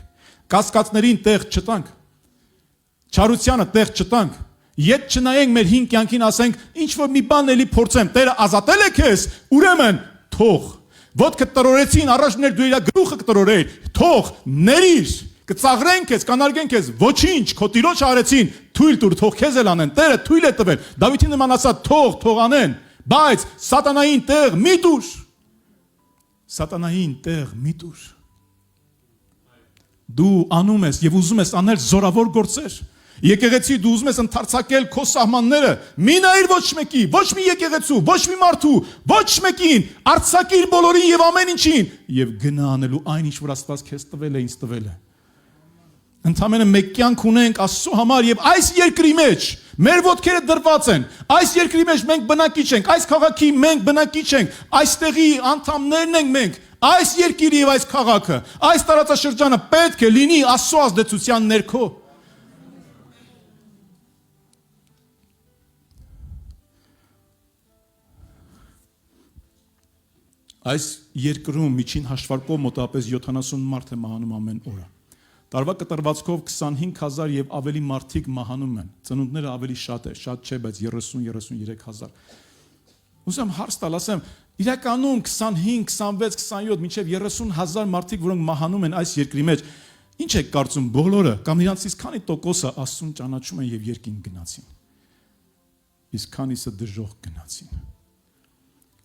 կասկածներին տեղ չտանք, չարությանը տեղ չտանք, Ետ չնայենք մեր հին կյանքին, ասենք, ինչ որ մի բան էլի փորձեմ, Տերը ազատել է քեզ, ուրեմն թող, ոտքը տրորեցին, առաջներ դու իր գլուխը կտրորեիր, թող, ների՛ր, կծաղրեն քեզ, կանարգեն քեզ, ոչինչ, քո Տիրոջը արեցին, թույլ տուր, թող քեզ էլ անեն, Տերը թույլ է տվել, Դավիթի նման ասա, թող անեն, բայց սատանային տեղ մի տուր, սատանային տեղ մի տուր, դու անում ես եւ ուզում ես անել զորավոր գործեր, եկեղեցի դու ուզում ես ընդարձակել քո սահմանները, մի նայիր ոչ մեկի, ոչ մի եկեղեցու, ոչ մի մարդու, ոչ մեկին, արձակիր բոլորին եւ ամեն ինչին եւ գնա անելու այն ինչ որ Աստված քեզ տվել է, ինձ տվել է։ Ընդամենը մեկ կյանք ունենք Աստծո համար եւ այս երկրի մեջ մեր ոտքերը դրված են, այս երկրի մեջ մենք բնակիչ ենք, այս քաղաքի մենք բնակիչ ենք, այստեղի անդամներն ենք մենք, այս երկիրը եւ այս քաղաքը, այս տարածաշրջանը պետք է լինի Աստծո ազդեցության ներքո։ Այս երկրում միջին հաշվարկով մոտավորապես 70 մարդ է մահանում ամեն օր։ Տարվա կտրվածքով 25000 եւ ավելի մարդիկ մահանում են։ Ծնունդները ավելի շատ է, շատ չէ, բայց 30-33000։ Ուզում հարց տալ, ասեմ, իրականում 25, 26, 27 մինչև 30000 մարդիկ, որոնք մահանում են այս երկրի մեջ, ինչ եք կարծում բոլորը կամ իրանցից քանի տոկոսը Աստծուն ճանաչում են եւ երկին գնացին։ Իսկ քանիսը դժոխք գնացին։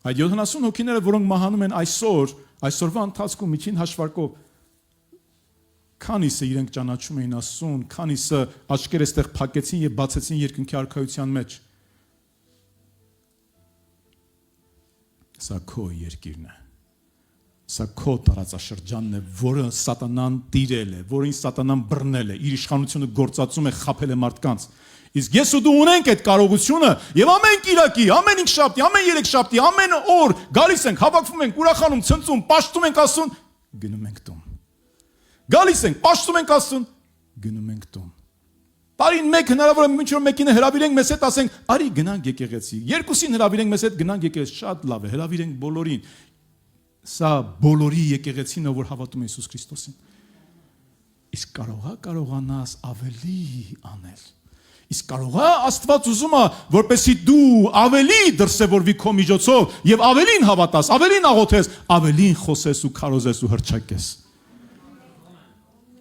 Այդ 70 հոգիները, որոնք մահանում են այսօրվա ընթացքում միջին հաշվարկով, քանիսը իրենք ճանաչում էին Աստծուն, քանիսը աչքերը այստեղ փակեցին եւ բացեցին երկնքի արքայության մեջ։ Սա քո երկիրն է։ Սա քո տարածաշրջանն է, որը սատանան տիրել է, որին սատանան բռնել է, իր իշխանությունը գործածում է, խաբել է մարդկանց։ Իսկ ես ու դու ունենք այդ կարողությունը եւ ամեն Կիրակի, ամեն Ինքշաբթի, ամեն Երեքշաբթի, ամեն օր գալիս ենք, հավաքվում ենք, ուրախանում, ցնծում, պաշտում ենք Աստծուն, գնում ենք տուն։ Գալիս ենք, պաշտում ենք Աստծուն, գնում ենք տուն։ Տարին մեկ հնարավոր է ինչ որ մեկին հրավիրենք մեզ հետ, ասենք, արի գնանք եկեղեցի։ Երկուսին հրավիրենք մեզ հետ, գնանք եկեղեցի, շատ լավ է, հրավիրենք բոլորին։ Սա բոլորի եկեղեցին է, որ հավատում է Հիսուս Քրիստոսին։ Իսկ կարողանաս ավելի անել։ Իսկ կարող է Աստված ուզում է, որպեսզի դու ավելի դրսևորվի քո միջոցով եւ ավելին հավատաս, ավելին աղոթես, ավելին խոսես ու քարոզես ու հրճակես։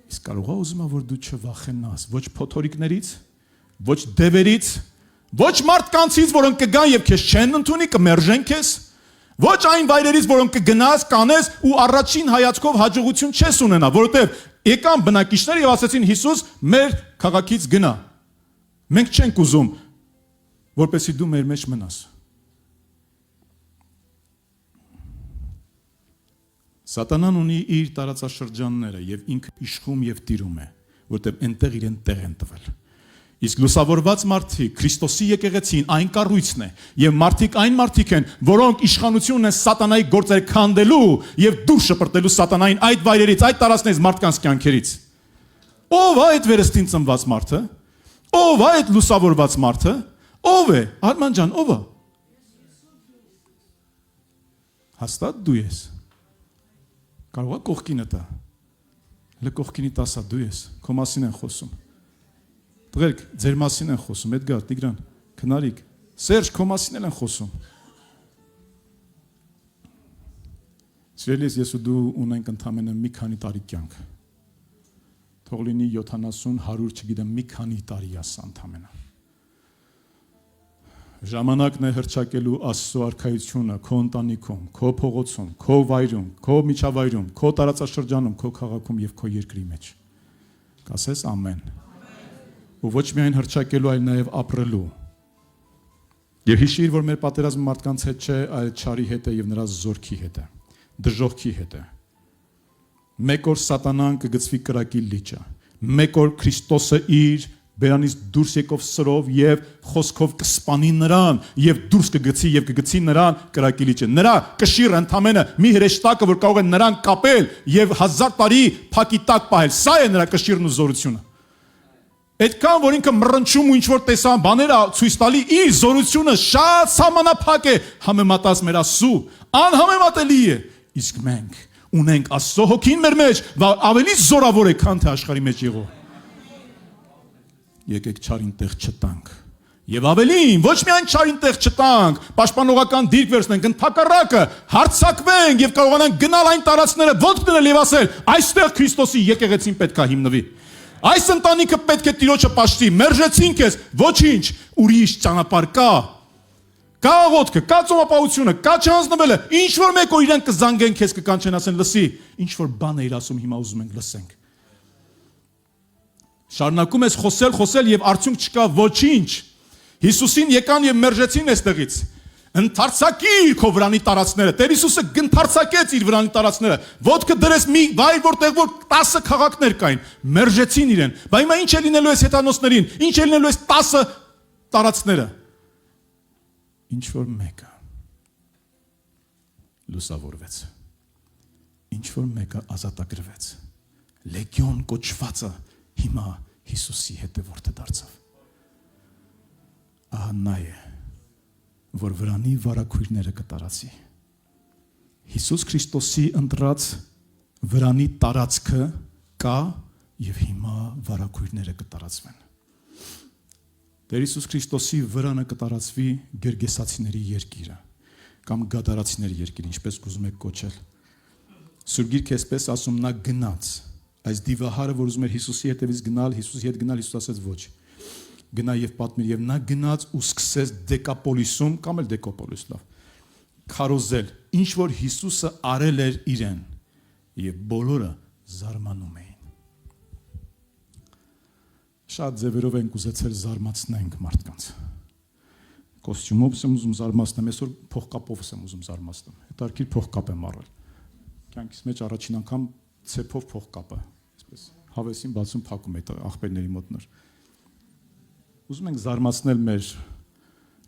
Իսկ կարող է ուզում է, որ դու չվախենաս ոչ փոթորիկներից, ոչ դևերից, ոչ մարդկանցից, որոնք կգան եւ քեզ չեն ընդունի, կմերժեն քեզ, ոչ այն վայրերից, որոնք կգնաս, կանես ու առաջին հայացքով հաջողություն չես ունենա, որովհետեւ եկան բնակիչները եւ ասացին Հիսուս, մեր քաղաքից գնա։ Մենք չենք ուզում, որպեսզի դու մեր մեջ մնաս։ Սատանան ունի իր տարածաշրջանները եւ ինքը իշխում եւ տիրում է, որտեղ այնտեղ իրեն տեղ են տվել։ Իսկ լուսավորված մարդիկ, Քրիստոսի եկեղեցին այն կառույցն է եւ մարդիկ այն մարդիկ են, որոնք իշխանություն ունեն սատանայի գործեր քանդելու եւ դուրս շպրտելու սատանային այդ վայրերից, այդ տարածքներից մարդկանց կյանքերից։ Ո՞վ է այդ վերստին ծնված մարդը։ Ո՞վ է այդ լուսավորված մարդը։ Ո՞վ է։ Արման ջան, ո՞վ է։ Հաստատ դու ես։ Կարող է կողքինը տա։ Հələ կողքինի տասա դու ես։ Քո մասին են խոսում։ Տղերք, ձեր մասին են խոսում, Էդգար, Տիգրան, Քնարիկ, Սերժ, քո մասին են խոսում։ Սիրելիս, ես ու դու ունենք ընդամենը մի քանի տարի կյանք։ Թող լինի 70, 100, չգիտեմ, մի քանի տարի ասա ընդամենը։ Ժամանակն է հրճակելու Աստծո արքայությունը քո ընտանիքում, քո փողոցում, քո վայրում, քո միջավայրում, քո տարածաշրջանում, քո քաղաքում եւ քո երկրի մեջ։ Կասես ամեն։ Ու ոչ միայն հրճակելու, այլ նաեւ ապրելու։ Եվ հիշիր, որ մեր պատերազմը մարդկանց հետ չէ, այլ չարի հետ է եւ նրա զորքի հետ է, դժոխքի հետ է։ Մեկ օր սատանան կգցվի կրակի լիճը։ Մեկ օր Քրիստոսը իր բերանից դուրս եկով սրով եւ խոսքով կսպանի նրան եւ դուրս կգցի եւ կգցի նրան կրակի լիճը։ Նրա կշիռը ընդամենը մի հրեշտակը, որ կարող է նրան կապել եւ 1000 տարի փակի տակ պահել։ Սա է նրա կշիռն ու զորությունը։ Այդքան որ ինքը մռնչում ու ինչ որ տեսան բաները ցույց տալի, իր զորությունը շատ սահմանափակ է համեմատած մեր Աստծու, անհամեմատելի է։ Իսկ մենք ունենք Աստծո հոգին մեր մեջ, ավելի զորավոր է, քան թե աշխարհի մեջ եղող։ Եկեք չարին տեղ չտանք։ Եվ ավելին, ոչ միայն չարին տեղ չտանք, պաշտպանողական դիրք վերցնենք, ընդհակառակը հարձակվենք եւ կարողանանք գնալ այն տարածքները, ոտք դնել եւ ասել, այստեղ Քրիստոսի եկեղեցին պետք է հիմնվի։ Այս ընտանիքը պետք է Տիրոջը պաշտի, մերժեցինք ես, ոչինչ, ուրիշ ճանապարհ կա։ Կա աղոթքը, կա ծոմապահությունը, կա չհանձնվելը, ինչ որ մեկը իրեն կզանգեն քեզ կկանչեն ասեն, լսի, ինչ որ բան է իր ասում, հիմա ուզում ենք լսենք։ Շարունակում ես խոսել եւ արդյունք չկա ոչինչ։ Հիսուսին եկան եւ մերժեցին այստեղից։ Ընթարցակիր քո վրանի տարածքները։ Տեր Հիսուսը գնթարցակեց իր վրանի տարածքները։ Ոտքը դրեց մի վայր, որտեղ որ 10 քաղաքներ կային, մերժեցին իրեն։ Բայց հիմա ինչ է լինելու այս հետանոցներին։ Ինչ է լինելու այս 10 տարածքները։ Ինչ որ մեկը լուսավորվեց։ Ինչ որ մեկը ազատագրվեց։ Լեգիոն կոչվածը հիմա Հիսուսի հետևորդը դարձավ։ Ահա նա է, որ վրանի վարակույրները կտարածի։ Հիսուս Քրիստոսի ընտրած վրանի տարածքը կա եւ հիմա վարակույրները կտարածվեն։ Տեր Հիսուս Քրիստոսի վրանը կտարածվի գերգեսացիների երկիրը կամ գադարացիների երկիր, ինչպես կուզում եք կոչել։ Սուրբ Գիրքը այսպես ասում, նա գնաց։ Այս դիվահարը, որ ուզում էր Հիսուսի հետևից գնալ, Հիսուսի հետ գնալ, Հիսուս ասեց ոչ։ Գնա եւ պատմիր, եւ նա գնաց ու սկսեց Դեկապոլիսում կամ էլ Դեկապոլիս լավ քարոզել, ինչ որ Հիսուսը արել էր իրեն, եւ բոլորը զարմանում էին։ Շատ ձևերով ենք ուզեցել զարմացնենք մարդկանց։ Կոստյումով եմ ուզում զարմացնեմ, այսօր փողկապով եմ ուզում զարմացնեմ։ Հետարքիր փողկապ եմ առել։ Կյանքիս մեջ առաջին անգամ ցեփով փողկապը, այսպես հավեսին բացում փակում այդ աղբերների մոտ նոր։ Ուզում ենք զարմացնել մեր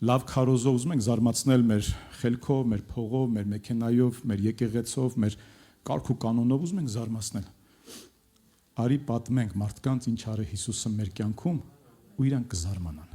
լավ քարոզով, ուզում ենք զարմացնել մեր խելքով, մեր փողով, մեր մեքենայով, մեր եկեղեցով, մեր կարգ ու կանոնով, ուզում ենք զարմացնել։ Արի պատմենք մարդկանց ինչ արե Հիսուսը մեր կյանքում ու իրանք կզարմանան։